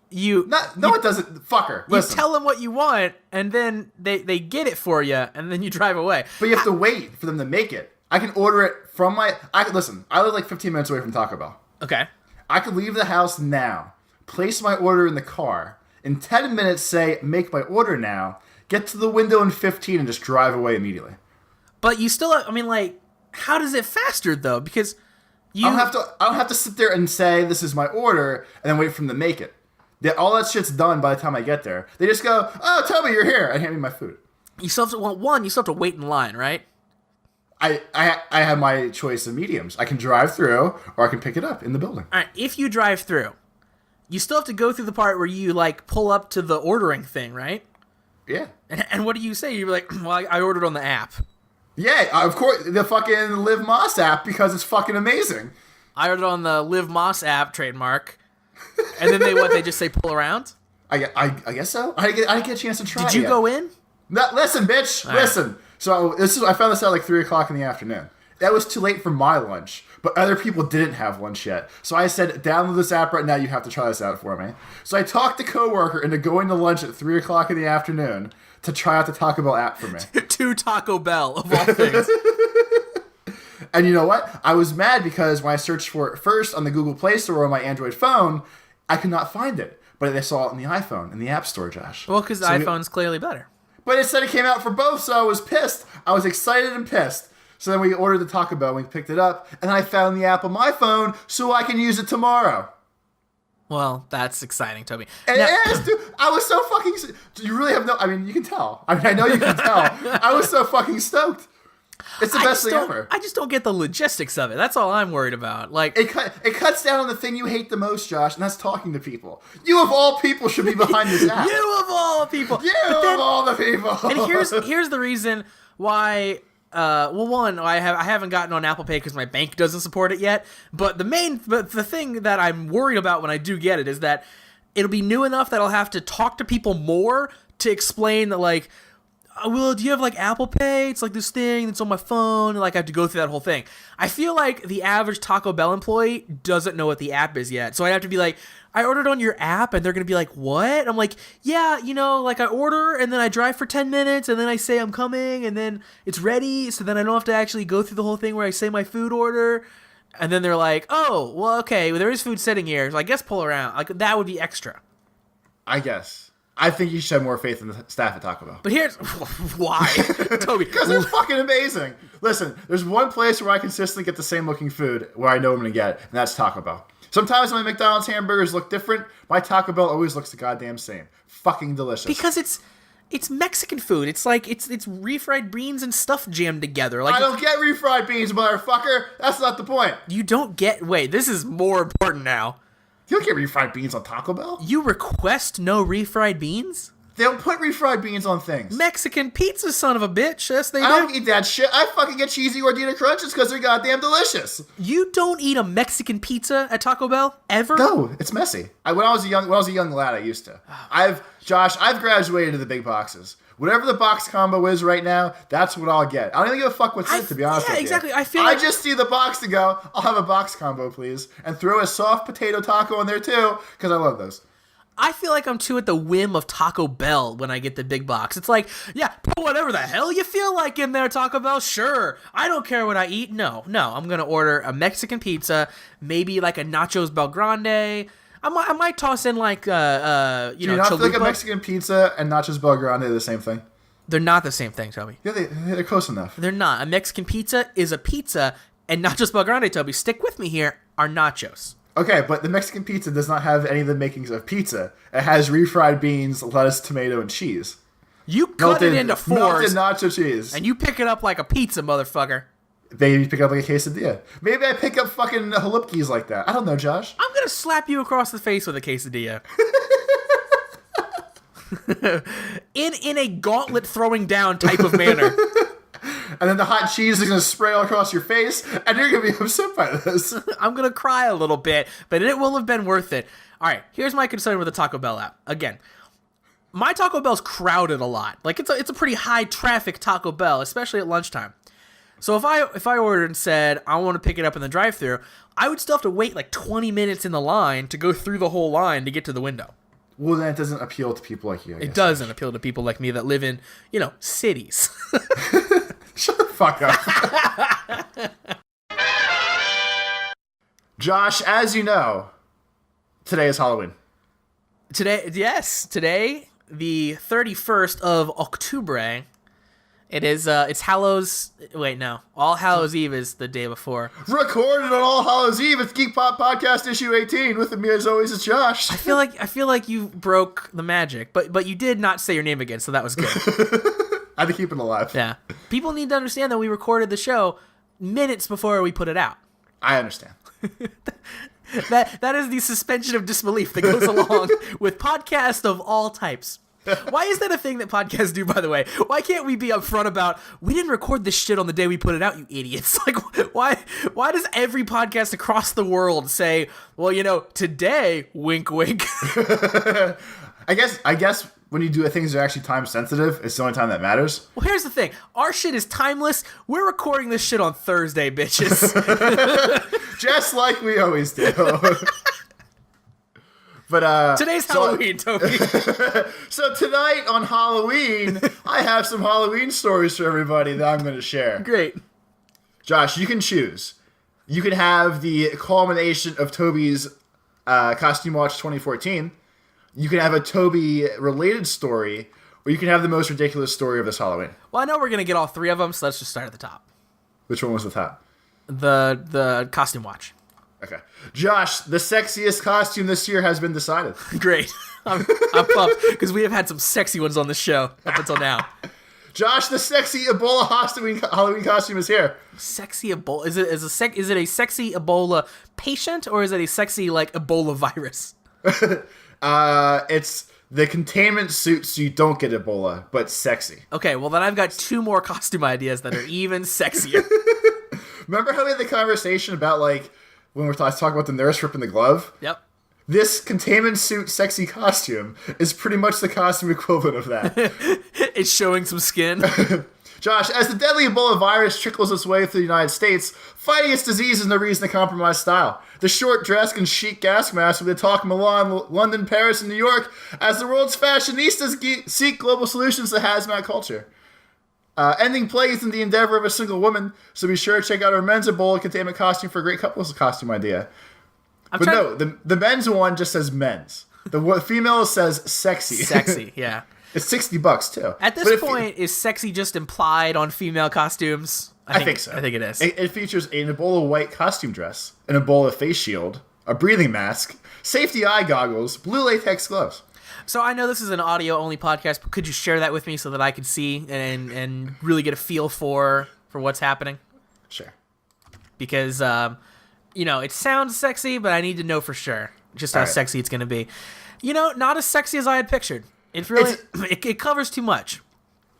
No, it doesn't. Fucker. you Listen. tell them what you want, and then they get it for you, and then you drive away. But you have to wait for them to make it. I can order it from listen, I live like 15 minutes away from Taco Bell. Okay. I could leave the house now, place my order in the car, in 10 minutes say, make my order now, get to the window in 15 and just drive away immediately. But you still, I mean, like, how does it faster, though? Because you... I don't have to sit there and say, this is my order, and then wait for them to make it. All that shit's done by the time I get there. They just go, oh, Toby, you're here, and hand me my food. You still have to, well, you still have to wait in line, right? I have my choice of mediums. I can drive through, or I can pick it up in the building. All right, if you drive through, you still have to go through the part where you, like, pull up to the ordering thing, right? Yeah. And what do you say? You're like, well, I ordered on the app. Yeah, of course, the fucking Live Moss app, because it's fucking amazing. I ordered on the Live Moss app, trademark. And then they just say pull around? I guess so. I didn't get a chance to try it Did you yet. go in? No, listen, bitch, listen. Right. So I found this out like 3 o'clock in the afternoon. That was too late for my lunch, but other people didn't have lunch yet. So I said, download this app right now. You have to try this out for me. So I talked the coworker into going to lunch at 3 o'clock in the afternoon to try out the Taco Bell app for me. To Taco Bell, of all things. And you know what? I was mad because when I searched for it first on the Google Play Store on my Android phone, I could not find it. But I saw it on the iPhone, in the App Store, Josh. Well, because the iPhone's clearly better. But it said it came out for both, so I was pissed. I was excited and pissed. So then we ordered the Taco Bell, we picked it up, and then I found the app on my phone so I can use it tomorrow. Well, that's exciting, Toby. And yes, dude, I was so fucking... You really have no... I mean, you can tell. I mean, I know you can tell. I was so fucking stoked. It's the best thing ever. I just don't get the logistics of it. That's all I'm worried about. Like it cuts down on the thing you hate the most, Josh, and that's talking to people. You of all people should be behind this app. You of all people. Of all the people. And here's the reason why. Well, one, I haven't gotten on Apple Pay because my bank doesn't support it yet. But the thing that I'm worried about when I do get it is that it'll be new enough that I'll have to talk to people more to explain that, like, well, do you have, like, Apple Pay? It's like this thing that's on my phone, and, like, I have to go through that whole thing. I feel like the average Taco Bell employee doesn't know what the app is yet. So I'd have to be like, I ordered on your app, and they're going to be like, what? I'm like, yeah, like, I order, and then I drive for 10 minutes, and then I say I'm coming, and then it's ready, so then I don't have to actually go through the whole thing where I say my food order. And then they're like, oh, well, okay, well, there is food sitting here, so I guess pull around. Like, that would be extra. I guess. I think you should have more faith in the staff at Taco Bell. But here's why, Toby. Because it's fucking amazing. Listen, there's one place where I consistently get the same looking food where I know I'm going to get it, and that's Taco Bell. Sometimes my McDonald's hamburgers look different. My Taco Bell always looks the goddamn same. Fucking delicious. Because it's Mexican food. It's like it's refried beans and stuff jammed together. Like I don't get refried beans, motherfucker. That's not the point. You don't get. Wait, this is more important now. You don't get refried beans on Taco Bell? You request no refried beans? They don't put refried beans on things. Mexican pizza, son of a bitch. Yes, they do. I don't eat that shit. I fucking get cheesy gordita crunches because they're goddamn delicious. You don't eat a Mexican pizza at Taco Bell ever? No, it's messy. When I was a young lad, I used to. I've graduated to the big boxes. Whatever the box combo is right now, that's what I'll get. I don't even give a fuck what's in it, to be honest with you. Yeah, exactly. I just see the box to go, I'll have a box combo, please. And throw a soft potato taco in there, too, because I love those. I feel like I'm too at the whim of Taco Bell when I get the big box. It's like, yeah, put whatever the hell you feel like in there, Taco Bell. Sure. I don't care what I eat. No. I'm going to order a Mexican pizza, maybe like a Nachos Belgrande. I might toss in like, Do you not feel like a Mexican pizza and Nachos Belgrande are the same thing? They're not the same thing, Toby. Yeah, they're close enough. They're not. A Mexican pizza is a pizza, and Nachos Belgrande, Toby, stick with me here, are nachos. Okay, but the Mexican pizza does not have any of the makings of pizza. It has refried beans, lettuce, tomato, and cheese. You cut it into fours. Melted nacho cheese. And you pick it up like a pizza, motherfucker. Maybe you pick up like a quesadilla. Maybe I pick up fucking halupkis like that. I don't know, Josh. I'm gonna slap you across the face with a quesadilla. in a gauntlet throwing down type of manner. And then the hot cheese is gonna spray all across your face, and you're gonna be upset by this. I'm gonna cry a little bit, but it will have been worth it. All right, here's my concern with the Taco Bell app. Again, my Taco Bell's crowded a lot. Like it's a pretty high traffic Taco Bell, especially at lunchtime. So if I ordered and said I want to pick it up in the drive-thru, I would still have to wait like 20 minutes in the line to go through the whole line to get to the window. Well, then it doesn't appeal to people like you, I guess. It doesn't appeal to people like me that live in, cities. Shut the fuck up. Josh, as you know, today is Halloween. Today, the 31st of October. It is, it's Hallows, wait, no. All Hallows Eve is the day before. Recorded on All Hallows Eve, it's Geek Pop Podcast issue 18. With me as always is Josh. I feel like you broke the magic, but you did not say your name again, so that was good. I had to keep it alive. Yeah. People need to understand that we recorded the show minutes before we put it out. I understand. That is the suspension of disbelief that goes along with podcasts of all types. Why is that a thing that podcasts do, by the way? Why can't we be upfront about, we didn't record this shit on the day we put it out, you idiots? Like, why does every podcast across the world say, well, today, wink, wink? I guess when you do things that are actually time sensitive, it's the only time that matters. Well, here's the thing. Our shit is timeless. We're recording this shit on Thursday, bitches. Just like we always do. But today's Halloween, Toby. So tonight on Halloween, I have some Halloween stories for everybody that I'm going to share. Great. Josh, you can choose. You can have the culmination of Toby's Costume Watch 2014. You can have a Toby-related story, or you can have the most ridiculous story of this Halloween. Well, I know we're going to get all three of them, so let's just start at the top. Which one was the top? The Costume Watch. Okay. Josh, the sexiest costume this year has been decided. Great. I'm pumped, because we have had some sexy ones on the show up until now. Josh, the sexy Ebola Halloween costume is here. Sexy Ebola? Is it a sexy Ebola patient, or is it a sexy, Ebola virus? It's the containment suit so you don't get Ebola, but sexy. Okay, well then I've got two more costume ideas that are even sexier. Remember how we had the conversation about, when we're talking about the nurse ripping the glove? Yep. This containment suit sexy costume is pretty much the costume equivalent of that. It's showing some skin. Josh, as the deadly Ebola virus trickles its way through the United States, fighting its disease is no reason to compromise style. The short dress and chic gas mask will be the talk of Milan, London, Paris, and New York as the world's fashionistas seek global solutions to hazmat culture. Ending plays in the endeavor of a single woman, so be sure to check out our men's Ebola containment costume for a great couples costume idea. The men's one just says men's. The female says sexy. Sexy, yeah. It's $60 too. At this point, is sexy just implied on female costumes? I think so. I think it is. It features an Ebola white costume dress, an Ebola face shield, a breathing mask, safety eye goggles, blue latex gloves. So I know this is an audio-only podcast, but could you share that with me so that I could see and really get a feel for what's happening? Sure. Because, it sounds sexy, but I need to know for sure just how sexy it's going to be. Not as sexy as I had pictured. It really it covers too much.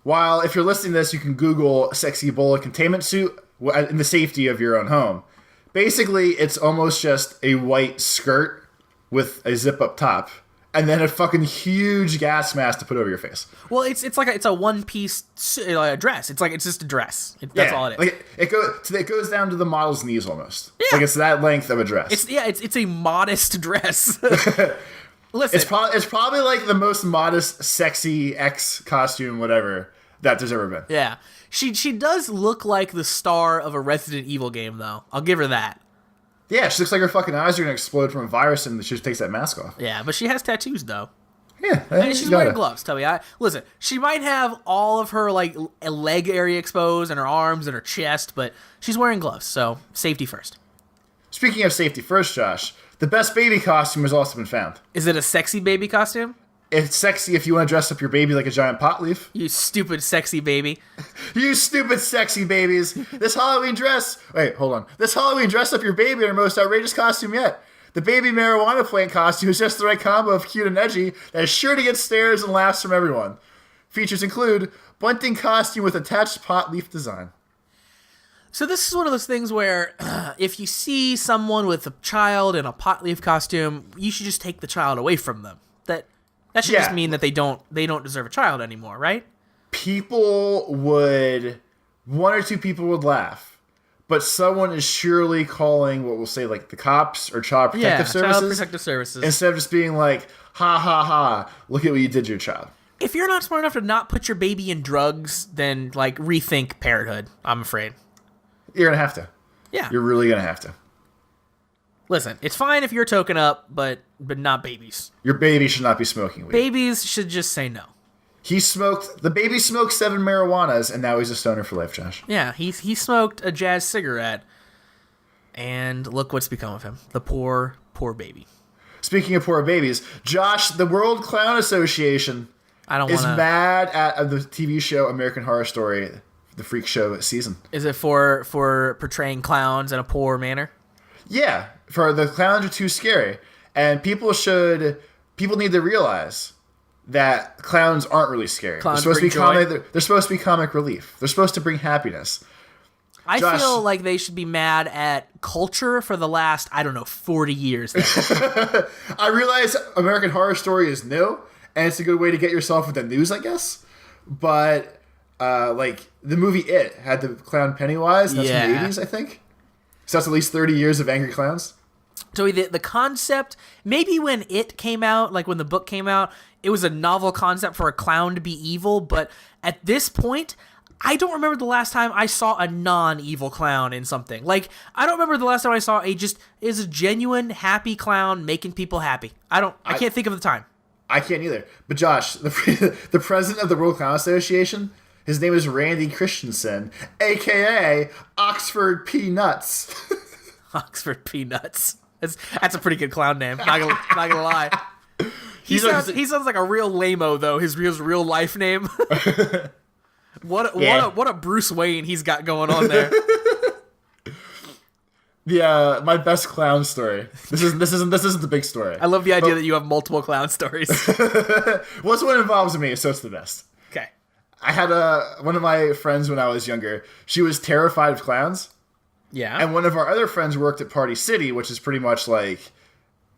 While if you're listening to this, you can Google sexy Ebola containment suit in the safety of your own home. Basically, it's almost just a white skirt with a zip-up top, and then a fucking huge gas mask to put over your face. Well, it's a one-piece dress. It's just a dress. That's all it is. It goes down to the model's knees almost. Yeah. It's that length of a dress. It's a modest dress. Listen, it's probably the most modest, sexy X costume, whatever, that there's ever been. Yeah. She does look like the star of a Resident Evil game, though. I'll give her that. Yeah, she looks like her fucking eyes are going to explode from a virus and she just takes that mask off. Yeah, but she has tattoos, though. Yeah. And she's wearing gloves, Toby. Listen, she might have all of her, leg area exposed and her arms and her chest, but she's wearing gloves, so safety first. Speaking of safety first, Josh, the best baby costume has also been found. Is it a sexy baby costume? It's sexy if you want to dress up your baby like a giant pot leaf. You stupid sexy baby. You stupid sexy babies. This Halloween dress up your baby in our most outrageous costume yet. The baby marijuana plant costume is just the right combo of cute and edgy that is sure to get stares and laughs from everyone. Features include bunting costume with attached pot leaf design. So this is one of those things where if you see someone with a child in a pot leaf costume, you should just take the child away from them. That should just mean that they don't deserve a child anymore, right? People would one or two people would laugh, but someone is surely calling what we'll say like the cops or Child Protective Services. Child Protective Services. Instead of just being like, ha ha ha, look at what you did to your child. If you're not smart enough to not put your baby in drugs, then like rethink parenthood, I'm afraid. You're going to have to. Yeah. You're really going to have to. Listen, it's fine if you're token up, but not babies. Your baby should not be smoking weed. Babies should just say no. The baby smoked 7 marijuanas, and now he's a stoner for life, Josh. Yeah, he smoked a jazz cigarette, and look what's become of him. The poor baby. Speaking of poor babies, Josh, the World Clown Association is mad at the TV show American Horror Story, the Freak Show season. Is it for portraying clowns in a poor manner? Yeah, for the clowns are too scary, and people need to realize that clowns aren't really scary. Clowns they're supposed bring to be they're supposed to be comic relief. They're supposed to bring happiness. I Josh, feel like they should be mad at culture for the last, 40 years. I realize American Horror Story is new, and it's a good way to get yourself with the news, I guess. But like the movie It had the clown Pennywise. And that's from the 80s, I think. So that's at least 30 years of angry clowns. So the concept, maybe when It came out, like when the book came out, it was a novel concept for a clown to be evil. But at this point, I don't remember the last time I saw a non-evil clown in something. Like, I don't remember the last time I saw a genuine happy clown making people happy. I can't think of the time. I can't either. But Josh, the president of the World Clown Association, his name is Randy Christensen, a.k.a. Oxford Peanuts. Oxford Peanuts. That's a pretty good clown name. Not gonna lie. He sounds like a real lame-o, though. His real life name. What a Bruce Wayne he's got going on there. My best clown story. This isn't the big story. I love the idea that you have multiple clown stories. Well, this one involves me, so it's the best. Okay. I had one of my friends when I was younger. She was terrified of clowns. Yeah. And one of our other friends worked at Party City, which is pretty much like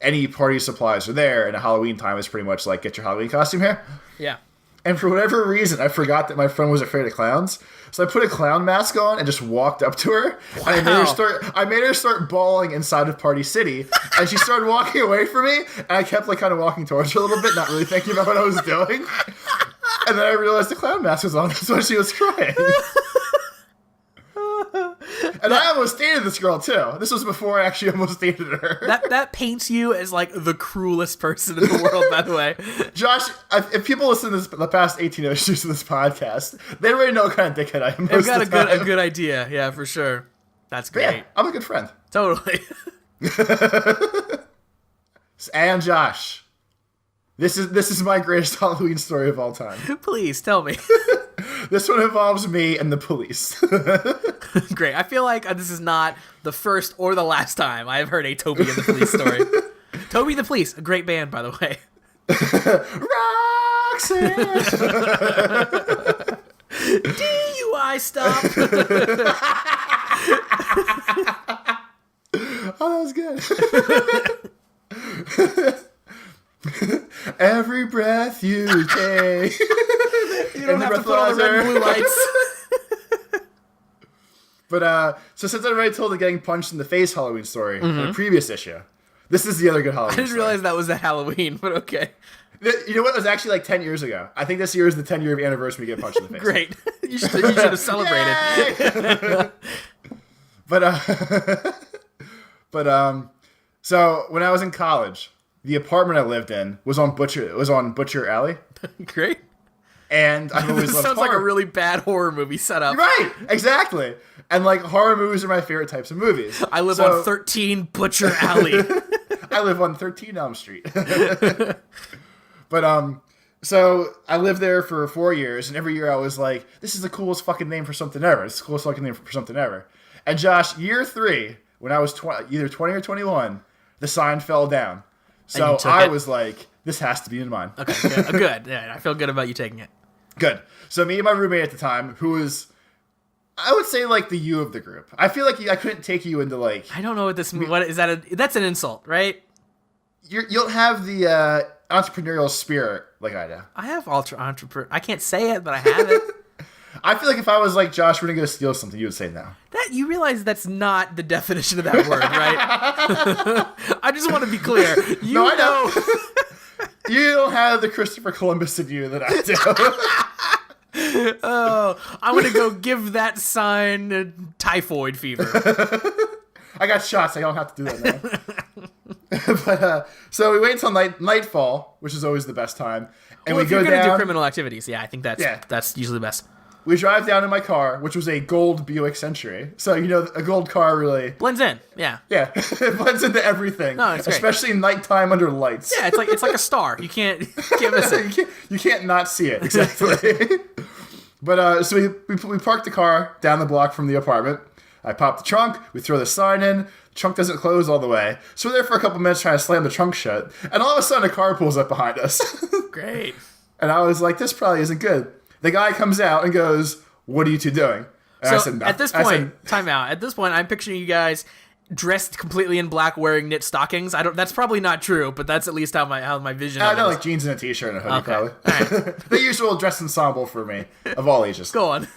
any party supplies are there, and a Halloween time is pretty much like get your Halloween costume here. Yeah. And for whatever reason, I forgot that my friend was afraid of clowns. So I put a clown mask on and just walked up to her. Wow. And I made her start bawling inside of Party City. And she started walking away from me. And I kept like kind of walking towards her a little bit, not really thinking about what I was doing. And then I realized the clown mask was on. That's why she was crying. And I almost dated this girl, too. This was before I actually almost dated her. That paints you as, like, the cruelest person in the world, by the way. Josh, if people listen to the past 18 issues of this podcast, they already know what kind of dickhead I am. They've got a good idea. Yeah, for sure. That's great. Yeah, I'm a good friend. Totally. And Josh, this is my greatest Halloween story of all time. Please, tell me. This one involves me and the police. Great. I feel like this is not the first or the last time I have heard a Toby and the Police story. Toby and the Police, a great band, by the way. Roxanne! DUI stop! Oh, that was good. Every breath you take. You don't have to put on the red and blue lights. But, so since I already told the getting punched in the face Halloween story in a previous issue, this is the other good Halloween story. I didn't realize that was at Halloween, but okay. You know what? It was actually like 10 years ago. I think this year is the 10-year anniversary we get punched in the face. Great. You should have celebrated. So when I was in college, the apartment I lived in was on Butcher Alley. Great. And I've always loved sounds horror. like a really bad horror movie setup. Right, exactly. And like horror movies are my favorite types of movies. I live on 13 Butcher Alley. I live on 13 Elm Street. But so I lived there for 4 years, and every year I was like, "This is the coolest fucking name for something ever. It's the coolest fucking name for something ever." And Josh, year 3, when I was either 20 or 21, the sign fell down. So I was like, "This has to be in mine." Okay, yeah, good. Yeah, I feel good about you taking it. Good. So me and my roommate at the time, who was, I would say, like the you of the group. I feel like I couldn't take you into like. I don't know what this means. What is that? That's an insult, right? You'll have the entrepreneurial spirit like I do. I have entrepreneur. I can't say it, but I have it. I feel like if I was like, Josh, we're gonna go steal something, you would say no. That you realize that's not the definition of that word, right? I just want to be clear. No, I know. You don't have the Christopher Columbus in you that I do. Oh, I'm gonna go give that sign typhoid fever. I got shots. I don't have to do that now. But so we wait until nightfall, which is always the best time, and Well, we if go you're gonna down. do criminal activities, yeah, I think that's usually the best. We drive down in my car, which was a gold Buick Century. So a gold car really Blends in, yeah. Yeah, it blends into everything. No, it's great. Especially nighttime under lights. Yeah, it's like a star. You can't miss it. You can't not see it, exactly. But so we parked the car down the block from the apartment. I pop the trunk, we throw the sign in, the trunk doesn't close all the way. So we're there for a couple minutes trying to slam the trunk shut, and all of a sudden a car pulls up behind us. Great. And I was like, this probably isn't good. The guy comes out and goes, what are you two doing? And I said, no. At this point, time out. At this point, I'm picturing you guys dressed completely in black, wearing knit stockings. That's probably not true, but that's at least how my vision. I of know, it is. like jeans and a t-shirt and a hoodie, Okay. probably. The usual dress ensemble for me, of all ages. Go on.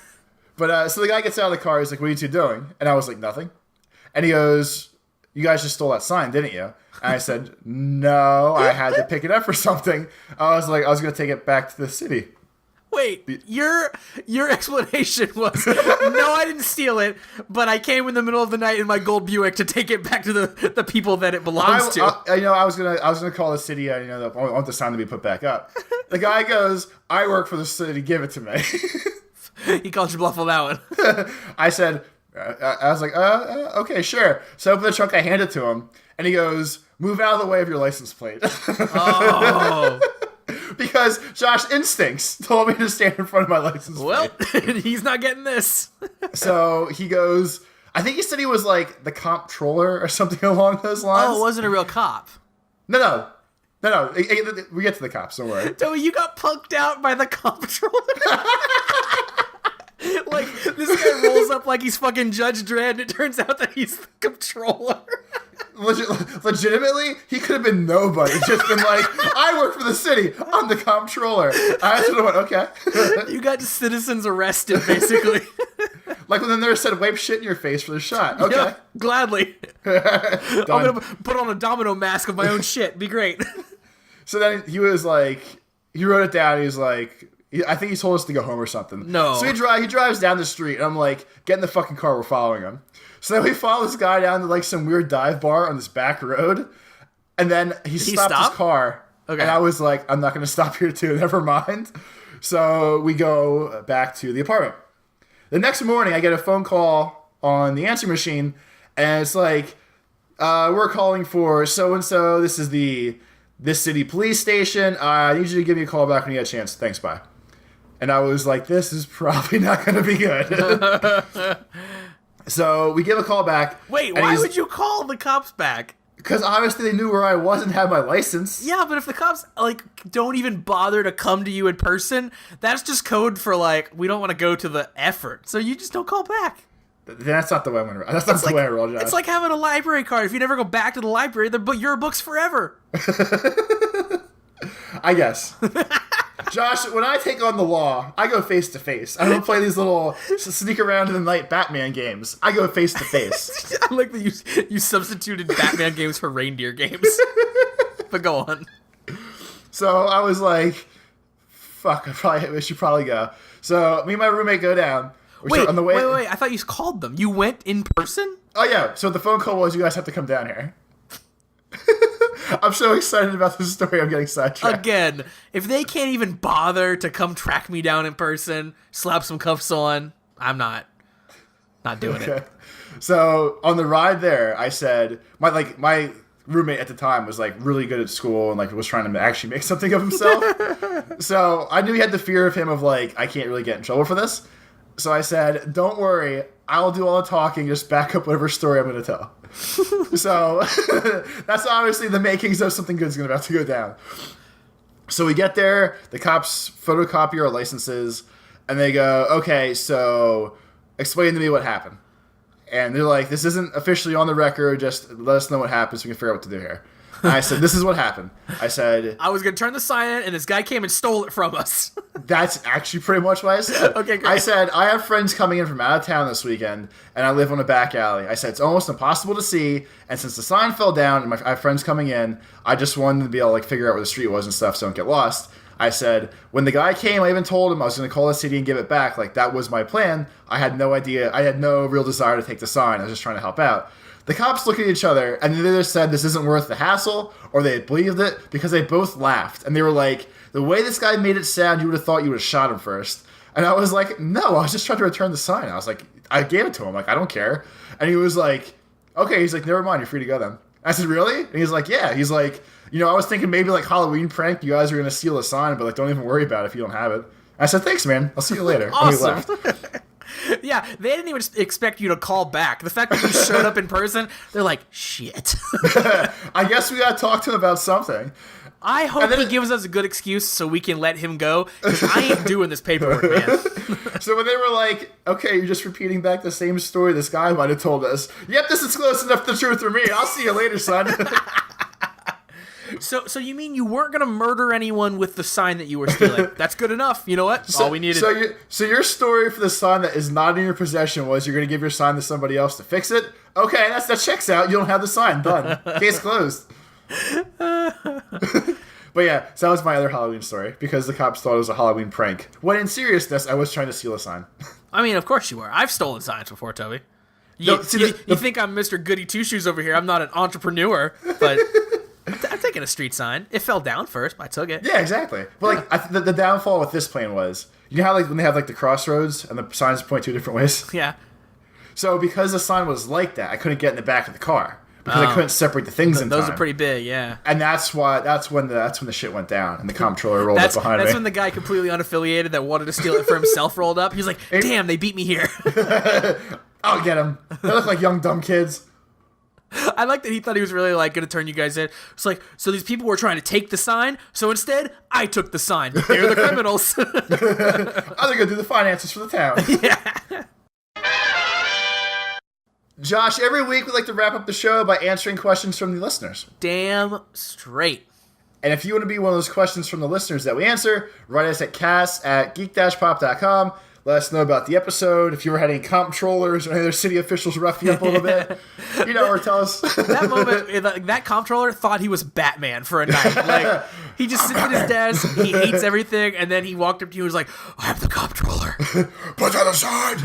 But so the guy gets out of the car. He's like, what are you two doing? And I was like, nothing. And he goes, you guys just stole that sign, didn't you? And I said, no, I had to pick it up for something. I was like, I was going to take it back to the city. Wait, your explanation was, no, I didn't steal it, but I came in the middle of the night in my gold Buick to take it back to the people that it belongs to. I was gonna call the city. I want the sign to be put back up. The guy goes, I work for the city. Give it to me. He called your bluff on that one. I said, I was like, okay, sure. So I open the trunk, I hand it to him, and he goes, move out of the way of your license plate. Oh. Because Josh instincts told me to stand in front of my license plate. Well, he's not getting this. So he goes, I think he said he was like the Comptroller or something along those lines. Oh, it wasn't a real cop. No. We get to the cops, don't worry. So you got punked out by the Comptroller? Like, this guy rolls up like he's fucking Judge Dredd, and it turns out that he's the Comptroller. Legitimately, he could have been nobody. Just been like, I work for the city. I'm the Comptroller. I sort of went, okay. You got citizens arrested, basically. Like when the nurse said, wipe shit in your face for the shot. Okay. Yeah, gladly. I'm going to put on a domino mask of my own shit. Be great. So then he was like, he wrote it down. He was like, I think he told us to go home or something. No. So he drives down the street, and I'm like, get in the fucking car. We're following him. So then we follow this guy down to like some weird dive bar on this back road, and then he stopped his car. Okay. And I was like, I'm not going to stop here too. Never mind. So we go back to the apartment. The next morning, I get a phone call on the answering machine, and it's like, we're calling for so-and-so. This is this city police station. I need you to give me a call back when you get a chance. Thanks, bye. And I was like, this is probably not going to be good. So we give a call back. Wait, why would you call the cops back? Because obviously they knew where I was and had my license. Yeah, but if the cops, like, don't even bother to come to you in person, that's just code for, like, we don't want to go to the effort. So you just don't call back. That's not the way I'm going to. That's not the way I roll, Josh. It's like having a library card. If you never go back to the library, your book's forever. I guess. Josh, when I take on the law, I go face to face. I don't play these little sneak around in the night Batman games. I go face to face. I like that you substituted Batman games for reindeer games. But go on. So I was like, fuck, we should probably go. So me and my roommate go down. Wait, I thought you called them. You went in person? Oh, yeah. So the phone call was, you guys have to come down here. I'm so excited about this story, I'm getting sidetracked. Again, if they can't even bother to come track me down in person, slap some cuffs on, I'm not doing it. So on the ride there, I said, my roommate at the time was like really good at school and like was trying to actually make something of himself. So I knew he had the fear of him of like, I can't really get in trouble for this. So I said, don't worry, I'll do all the talking, just back up whatever story I'm going to tell. So that's obviously the makings of something good's about to go down. So we get there, the cops photocopy our licenses, and they go, okay, so explain to me what happened. And they're like, this isn't officially on the record, just let us know what happened so we can figure out what to do here. And I said, this is what happened. I said, I was going to turn the sign in, and this guy came and stole it from us. that's actually pretty much what I said. Okay, great. I said, I have friends coming in from out of town this weekend, and I live on a back alley. I said, it's almost impossible to see, and since the sign fell down and I have friends coming in, I just wanted to be able to like figure out where the street was and stuff so I don't get lost. I said, when the guy came, I even told him I was going to call the city and give it back. Like, that was my plan. I had no idea. I had no real desire to take the sign. I was just trying to help out. The cops looked at each other, and they either said this isn't worth the hassle, or they believed it, because they both laughed. And they were like, the way this guy made it sound, you would have thought you would have shot him first. And I was like, no, I was just trying to return the sign. I was like, I gave it to him. Like, I don't care. And he was like, okay. He's like, never mind. You're free to go then. I said, really? And he's like, yeah. He's like, I was thinking maybe like Halloween prank. You guys are going to steal a sign, but like, don't even worry about it if you don't have it. I said, thanks, man. I'll see you later. Awesome. And we left. Yeah, they didn't even expect you to call back. The fact that you showed up in person, they're like, shit. I guess we got to talk to him about something. I hope he gives us a good excuse so we can let him go, because I ain't doing this paperwork, man. So when they were like, okay, you're just repeating back the same story this guy might have told us. Yep, this is close enough to the truth for me. I'll see you later, son. So you mean you weren't gonna murder anyone with the sign that you were stealing? That's good enough. You know what? All we needed. So your story for the sign that is not in your possession was you're gonna give your sign to somebody else to fix it? Okay, that checks out. You don't have the sign. Done. Case closed. But yeah, so that was my other Halloween story, because the cops thought it was a Halloween prank. When in seriousness, I was trying to steal a sign. I mean, of course you were. I've stolen signs before, Toby. You think I'm Mr. Goody Two-Shoes over here. I'm not an entrepreneur, but I'm taking a street sign. It fell down first, but I took it. Yeah, exactly. But like the downfall with this plane was, you know how like when they have like the crossroads and the signs point two different ways? Yeah. So because the sign was like that, I couldn't get in the back of the car because I couldn't separate the things in time. Those are pretty big, yeah. And that's when the shit went down and the comptroller rolled up behind me. That's when the guy completely unaffiliated that wanted to steal it for himself rolled up. He's like, damn, they beat me here. I'll get them. They look like young dumb kids. I like that he thought he was really like going to turn you guys in. It's like, so these people were trying to take the sign, so instead I took the sign. They're the criminals. I'm going to do the finances for the town. Yeah. Josh, every week we like to wrap up the show by answering questions from the listeners. Damn straight. And if you want to be one of those questions from the listeners that we answer, write us at cast@geek-pop.com. Let us know about the episode. If you were had any comptrollers or any other city officials rough you up a little bit, or tell us. That moment, that comptroller thought he was Batman for a night. Like, he just sits at his desk, he hates everything, and then he walked up to you and was like, I'm the comptroller. Put that aside!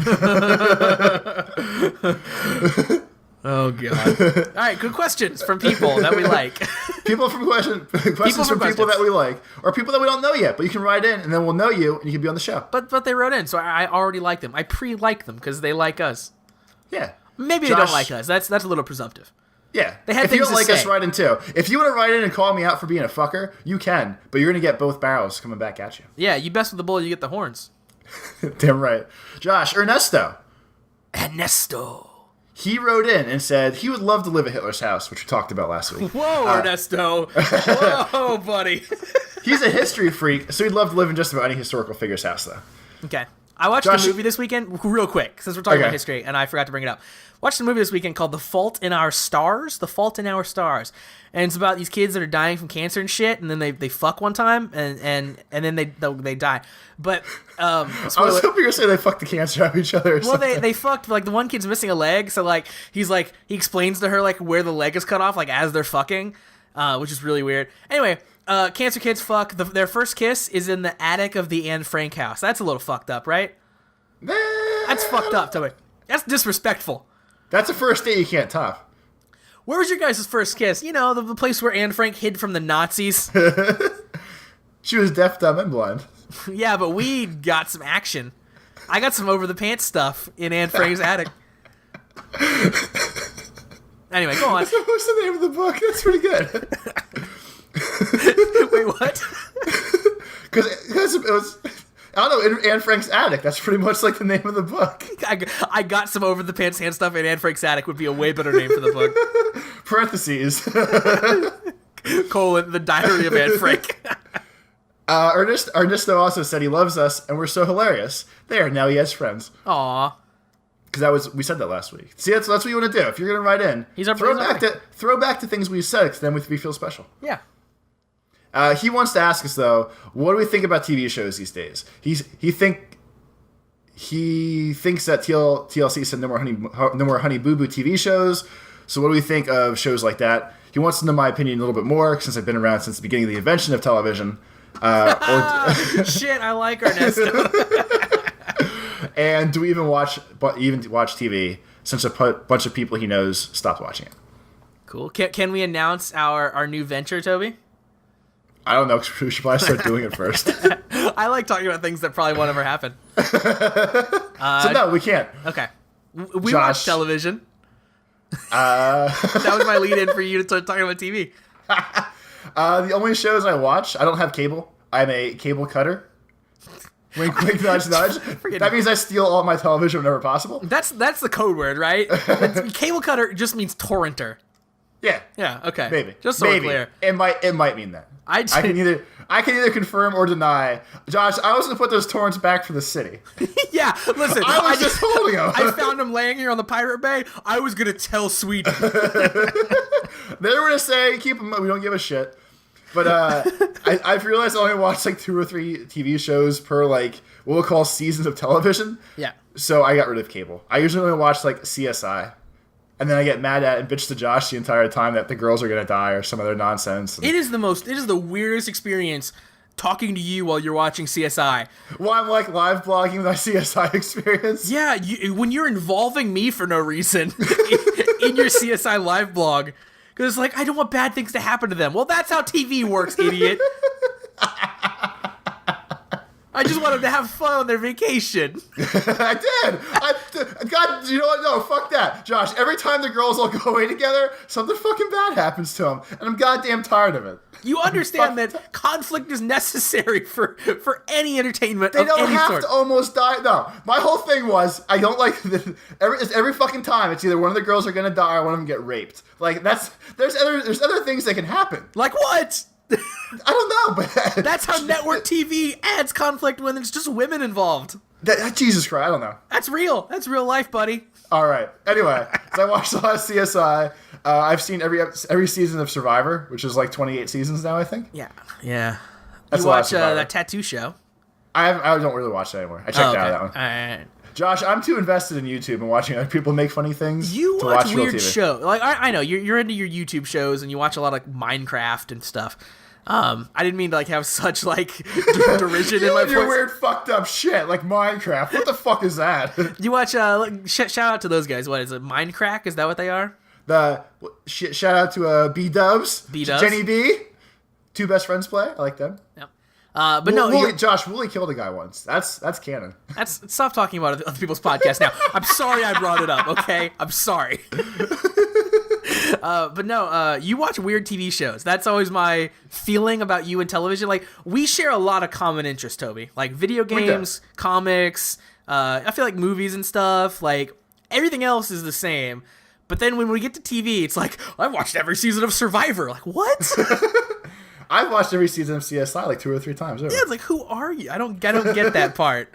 Oh, God. All right, good questions from people that we like. Questions from people that we like. Or people that we don't know yet, but you can write in, and then we'll know you, and you can be on the show. But they wrote in, so I already like them. I pre-like them, because they like us. Yeah. Maybe they don't like us. That's a little presumptive. Yeah. They had if you things don't to like say. us, write in too. If you want to write in and call me out for being a fucker, you can. But you're going to get both barrels coming back at you. Yeah, you best with the bull, you get the horns. Damn right. Josh, Ernesto. He wrote in and said he would love to live at Hitler's house, which we talked about last week. Whoa, Ernesto. Whoa, buddy. He's a history freak, so he'd love to live in just about any historical figure's house, though. Okay. I watched a movie this weekend, real quick, since we're talking about history, and I forgot to bring it up. Watched a movie this weekend called The Fault in Our Stars. The Fault in Our Stars. And it's about these kids that are dying from cancer and shit, and then they fuck one time, and then they die. But I was hoping you were going to say they fucked the cancer out of each other or something. They fucked, like, the one kid's missing a leg, so, like, he explains to her, like, where the leg is cut off, like, as they're fucking, which is really weird. Anyway, cancer kids fuck. Their first kiss is in the attic of the Anne Frank house. That's a little fucked up, right? That's fucked up, Toby. That's disrespectful. That's a first date you can't top. Where was your guys' first kiss? You know, the place where Anne Frank hid from the Nazis. She was deaf, dumb, and blind. Yeah, but we got some action. I got some over-the-pants stuff in Anne Frank's attic. Anyway, go on. What's the name of the book? That's pretty good. Wait, what? Because it was... I don't know, in Anne Frank's attic. That's pretty much like the name of the book. I got some over-the-pants hand stuff in Anne Frank's attic would be a way better name for the book. Parentheses. The Diary of Anne Frank. Ernesto also said he loves us, and we're so hilarious. There, now he has friends. Aw. Because we said that last week. See, that's what you want to do. If you're going to write in, throw back to things we said, because then we feel special. Yeah. He wants to ask us, though, what do we think about TV shows these days? He thinks that TLC said no more Honey Boo Boo TV shows. So what do we think of shows like that? He wants to know my opinion a little bit more, since I've been around since the beginning of the invention of television. Shit, I like Ernesto. And do we even watch TV since a bunch of people he knows stopped watching it? Cool. Can we announce our new venture, Toby? I don't know. We should probably start doing it first. I like talking about things that probably won't ever happen. So no, we can't. Okay. We watch television. That was my lead-in for you to start talking about TV. The only shows I watch, I don't have cable. I'm a cable cutter. Wink, wink, nudge, nudge. That means I steal all my television whenever possible. That's the code word, right? Cable cutter just means torrenter. Yeah. Yeah. Okay. Maybe. Just so we're clear. It might mean that. I can either confirm or deny. Josh, I was gonna put those torrents back for the city. Yeah. Listen, I was just holding them. I found them laying here on the Pirate Bay. I was gonna tell Sweden. They were gonna say keep them. We don't give a shit. But I've realized I only watch like 2 or 3 TV shows per like what we'll call seasons of television. Yeah. So I got rid of cable. I usually only watch like CSI. And then I get mad at and bitch to Josh the entire time that the girls are gonna die or some other nonsense. It is the weirdest experience talking to you while you're watching CSI. Well, I'm like live blogging my CSI experience. Yeah, when you're involving me for no reason in your CSI live blog. Because it's like, I don't want bad things to happen to them. Well, that's how TV works, idiot. I just want them to have fun on their vacation. I did. God, you know what? No, fuck that. Josh, every time the girls all go away together, something fucking bad happens to them. And I'm goddamn tired of it. You understand that conflict is necessary for any entertainment of any sort. They don't have to almost die. No, my whole thing was, I don't like every fucking time it's either one of the girls are going to die or one of them get raped. Like, there's other things that can happen. Like what? I don't know, but that's how network TV adds conflict when there's just women involved. Jesus Christ, I don't know. That's real. That's real life, buddy. All right. Anyway, so I watched a lot of CSI. I've seen every season of Survivor, which is like 28 seasons now, I think. Yeah. That's you watch that tattoo show? I don't really watch that anymore. I checked out of that one. All right. Josh, I'm too invested in YouTube and watching other people make funny things. You to watch real weird TV. shows. Like I know you're into your YouTube shows and you watch a lot of like Minecraft and stuff. I didn't mean to like have such like derision in my voice. Your weird fucked up shit like Minecraft. What the fuck is that? You watch? Shout out to those guys. What is it? Minecraft? Is that what they are? Shout out to B-Dubs, Jenny B. 2 best friends play. I like them. Yep. But no, Josh, Wooly killed a guy once. That's canon. Stop talking about other people's podcasts now. I'm sorry I brought it up. Okay, I'm sorry. But no, you watch weird TV shows. That's always my feeling about you and television. Like, we share a lot of common interests, Toby. Like video games, comics. I feel like movies and stuff. Like everything else is the same. But then when we get to TV, it's like I've watched every season of Survivor. Like what? I've watched every season of CSI like 2 or 3 times. Over. Yeah, it's like, who are you? I don't get that part.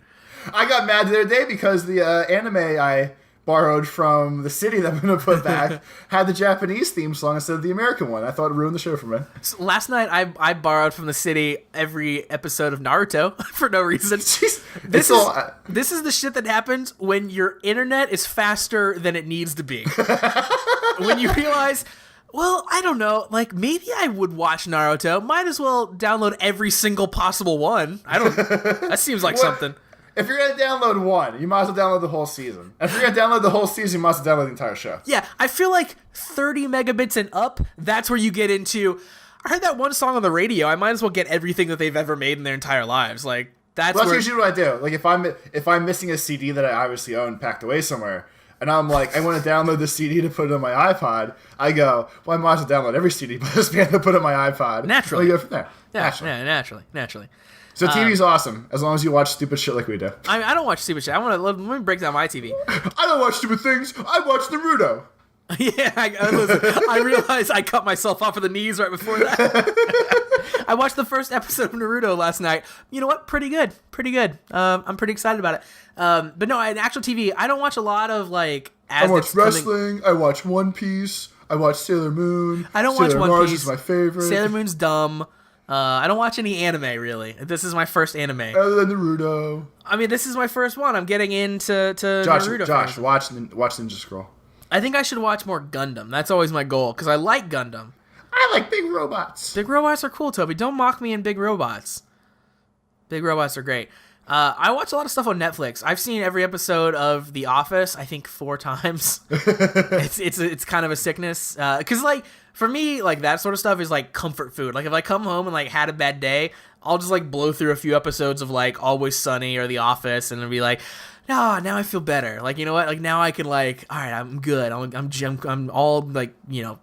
I got mad the other day because the anime I borrowed from the city that I'm going to put back had the Japanese theme song instead of the American one. I thought it ruined the show for me. So last night, I borrowed from the city every episode of Naruto for no reason. Jeez, this is the shit that happens when your internet is faster than it needs to be. When you realize... Well, I don't know. Like, maybe I would watch Naruto. Might as well download every single possible one. That seems like something. If you're going to download one, you might as well download the whole season. If you're going to download the whole season, you must download the entire show. Yeah, I feel like 30 megabits and up, that's where you get into... I heard that one song on the radio. I might as well get everything that they've ever made in their entire lives. Like, that's usually what I do. Like, if I'm missing a CD that I obviously own packed away somewhere... And I'm like, I want to download the CD to put it on my iPod. I go, well, I might as well download every CD by this band to put it on my iPod. Naturally. And we go from there. Yeah, naturally. So TV's awesome, as long as you watch stupid shit like we do. I don't watch stupid shit. Let me break down my TV. I don't watch stupid things. I watch Naruto. Yeah, I realized I cut myself off at the knees right before that. I watched the first episode of Naruto last night. You know what? Pretty good. I'm pretty excited about it. But no, in actual TV, I don't watch a lot of like. I watch wrestling. I watch One Piece. I watch Sailor Moon. I don't watch One Piece. Is my favorite. Sailor Moon's dumb. I don't watch any anime, really. This is my first anime. Other than Naruto. I mean, this is my first one. I'm getting into Naruto. Josh, watch Ninja Scroll. I think I should watch more Gundam. That's always my goal, because I like Gundam. I like big robots. Big robots are cool, Toby. Don't mock me in big robots. Big robots are great. I watch a lot of stuff on Netflix. I've seen every episode of The Office, I think 4 times. It's kind of a sickness. Because, like, for me, like, that sort of stuff is, like, comfort food. Like, if I come home and, like, had a bad day, I'll just, like, blow through a few episodes of, like, Always Sunny or The Office and be like, no, now I feel better. Like, you know what? Like, now I can, like, all right, I'm good. I'm all, like, you know,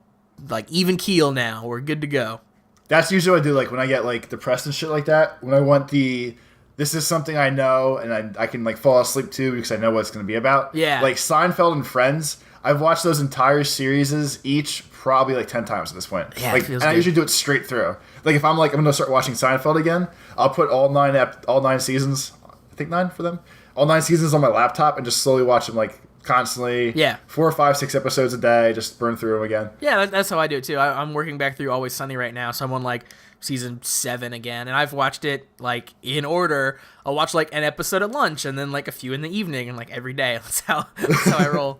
like, even keel now. We're good to go. That's usually what I do, like, when I get, like, depressed and shit like that. When I want this is something I know and I can, like, fall asleep to because I know what it's going to be about. Yeah. Like, Seinfeld and Friends, I've watched those entire series each probably, like, 10 times at this point. Yeah, like, it feels and good. I usually do it straight through. Like, if I'm, like, I'm going to start watching Seinfeld again, I'll put all 9 seasons, I think 9 for them, all 9 seasons on my laptop and just slowly watch them, like, constantly. Yeah. 4 or 5, 6 episodes a day, just burn through them again. Yeah, that's how I do it, too. I'm working back through Always Sunny right now, so I'm on, like, season 7 again, and I've watched it, like, in order. I'll watch, like, an episode at lunch, and then, like, a few in the evening, and, like, every day. That's how I roll.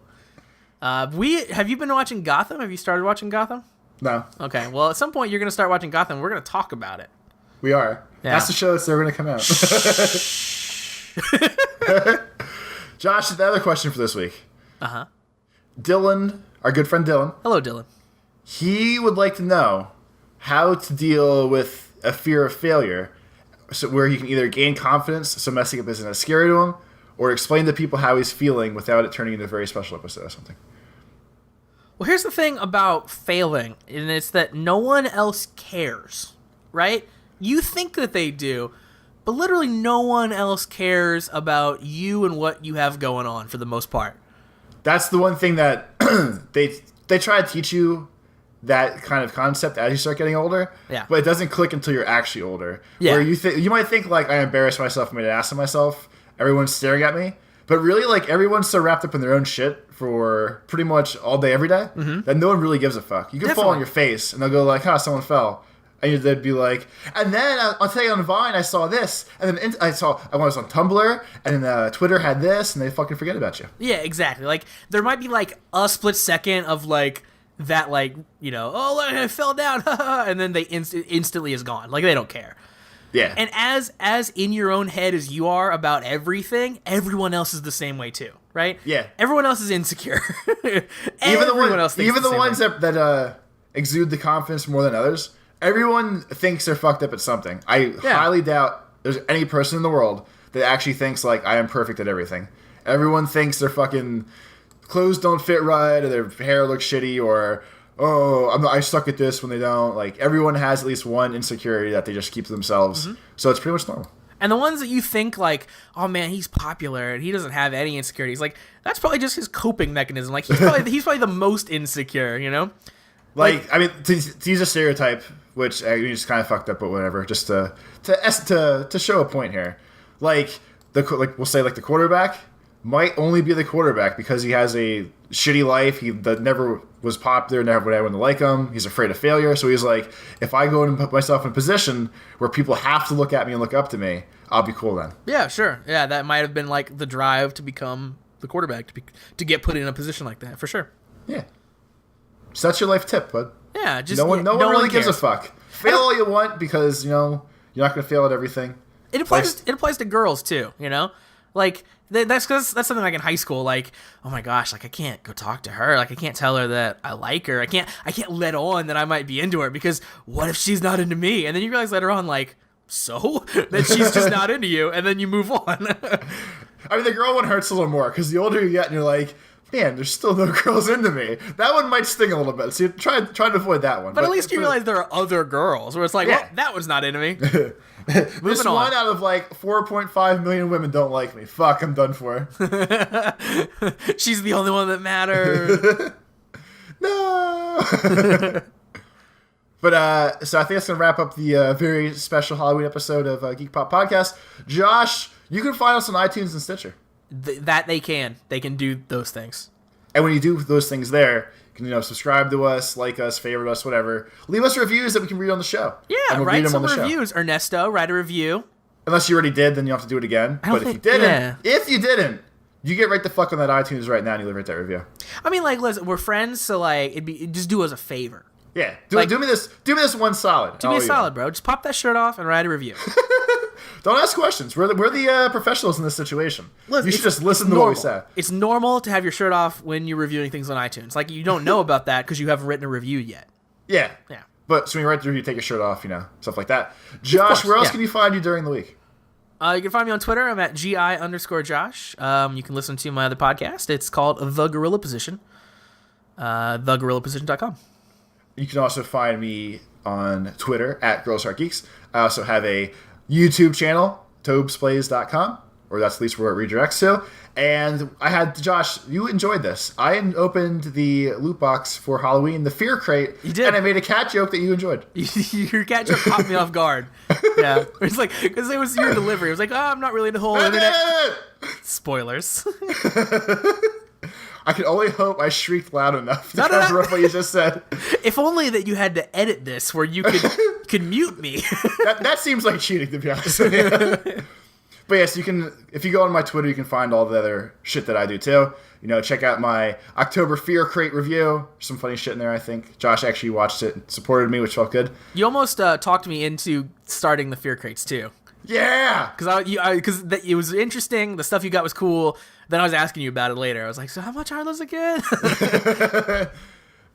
Have you been watching Gotham? Have you started watching Gotham? No. Okay, well, at some point, you're going to start watching Gotham. We're going to talk about it. We are. Yeah. That's the show that's never going to come out. Josh, the other question for this week. Uh-huh. Dylan, our good friend Dylan. Hello, Dylan. He would like to know how to deal with a fear of failure, so where he can either gain confidence, so messing up isn't as scary to him, or explain to people how he's feeling without it turning into a very special episode or something. Well, here's the thing about failing, and it's that no one else cares, right? You think that they do, but literally no one else cares about you and what you have going on for the most part. That's the one thing that they try to teach you, that kind of concept as you start getting older. Yeah. But it doesn't click until you're actually older. Yeah. Where you might think, like, I embarrassed myself and made an ass of myself. Everyone's staring at me. But really, like, everyone's so wrapped up in their own shit for pretty much all day, every day, that no one really gives a fuck. You can fall on your face, and they'll go like, someone fell. And they'd be like, and then I'll tell you on Vine, I saw this. And then I was on Tumblr, and then Twitter had this, and they fucking forget about you. Yeah, exactly. Like, there might be, like, a split second of, like, that, like, you know, oh, I fell down, and then they instantly is gone. Like, they don't care. Yeah. And as in your own head as you are about everything, everyone else is the same way too, right? Yeah. Everyone else is insecure. Even the ones that exude the confidence more than others, everyone thinks they're fucked up at something. I highly doubt there's any person in the world that actually thinks, like, I am perfect at everything. Everyone thinks their fucking clothes don't fit right, or their hair looks shitty, or, I suck at this when they don't. Like, everyone has at least one insecurity that they just keep to themselves. Mm-hmm. So it's pretty much normal. And the ones that you think, like, oh man, he's popular and he doesn't have any insecurities, like, that's probably just his coping mechanism. Like, he's probably the most insecure, you know? Like, I mean, to use a stereotype, which I mean, just kind of fucked up, but whatever, just to show a point here. Like, we'll say, like, the quarterback might only be the quarterback because he has a shitty life. He never was popular, never had anyone to like him. He's afraid of failure. So he's like, if I go and put myself in a position where people have to look at me and look up to me, I'll be cool then. Yeah, sure. Yeah, that might have been, like, the drive to become the quarterback, to get put in a position like that, for sure. Yeah. So that's your life tip, bud. Yeah, just no one really gives a cares. fuck. Fail all you want because, you know, you're not going to fail at everything. It applies to girls too, you know? Like, that's something like in high school, like, oh my gosh, like, I can't go talk to her, like, I can't tell her that I like her, I can't let on that I might be into her, because what if she's not into me? And then you realize later on, like, so? That she's just not into you, and then you move on. I mean, the girl one hurts a little more, because the older you get and you're like, man, there's still no girls into me. That one might sting a little bit, so you try to avoid that one. But at least you realize there are other girls, where it's like, well, that one's not into me. This one out of, like, 4.5 million women don't like me. Fuck, I'm done for. She's the only one that matters. No. But so I think that's gonna wrap up the very special Halloween episode of Geek Pop Podcast. Josh, you can find us on iTunes and Stitcher. That they can do those things. And when you do those things there, you can subscribe to us, like us, favorite us, whatever. Leave us reviews that we can read on the show. Yeah, and we'll write read them some on the reviews. Show. Ernesto, write a review. Unless you already did, then you have to do it again. But if you didn't, you get right the fuck on that iTunes right now and you leave right that review. I mean, like, listen, we're friends, so like, just do us a favor. Yeah, do me this one solid. Do me a solid, bro. Just pop that shirt off and write a review. Don't ask questions. We're the professionals in this situation. Listen, you should just listen to what we say. It's normal to have your shirt off when you're reviewing things on iTunes. Like, you don't know about that because you haven't written a review yet. Yeah. But so when you write the review, take your shirt off, stuff like that. Josh, where else can you find you during the week? You can find me on Twitter. I'm at GI_Josh. You can listen to my other podcast. It's called The Gorilla Position. TheGorillaPosition.com. You can also find me on Twitter at Girls Heart Geeks. I also have a YouTube channel, tobesplays.com, or that's at least where it redirects to. And I had, Josh, you enjoyed this. I opened the loot box for Halloween, the Fear Crate. You did. And I made a cat joke that you enjoyed. Your cat joke caught me off guard. Yeah. It's like, because it was your delivery. It was like, I'm not really the whole internet. Spoilers. I can only hope I shrieked loud enough to cover up what you just said. If only that you had to edit this where you could mute me. That seems like cheating, to be honest with you. But yes, if you go on my Twitter, you can find all the other shit that I do too. Check out my October Fear Crate review. There's some funny shit in there, I think. Josh actually watched it and supported me, which felt good. You almost talked me into starting the Fear Crates too. Yeah! Because it was interesting. The stuff you got was cool. Then I was asking you about it later. I was like, so how much are those again?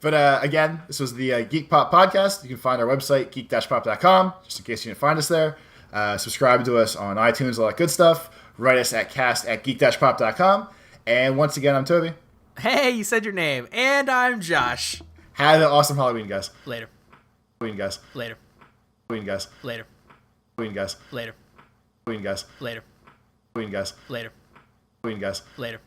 But again, this was the Geek Pop Podcast. You can find our website, geek-pop.com, just in case you didn't find us there. Subscribe to us on iTunes, all that good stuff. Write us at cast@geek-pop.com. And once again, I'm Toby. Hey, you said your name. And I'm Josh. Have an awesome Halloween, guys. Later. Halloween, guys. Later. Halloween, guys. Later. Halloween, guys. Later. Halloween, guys. Later. Halloween, guys. Later. Halloween, guys. Later.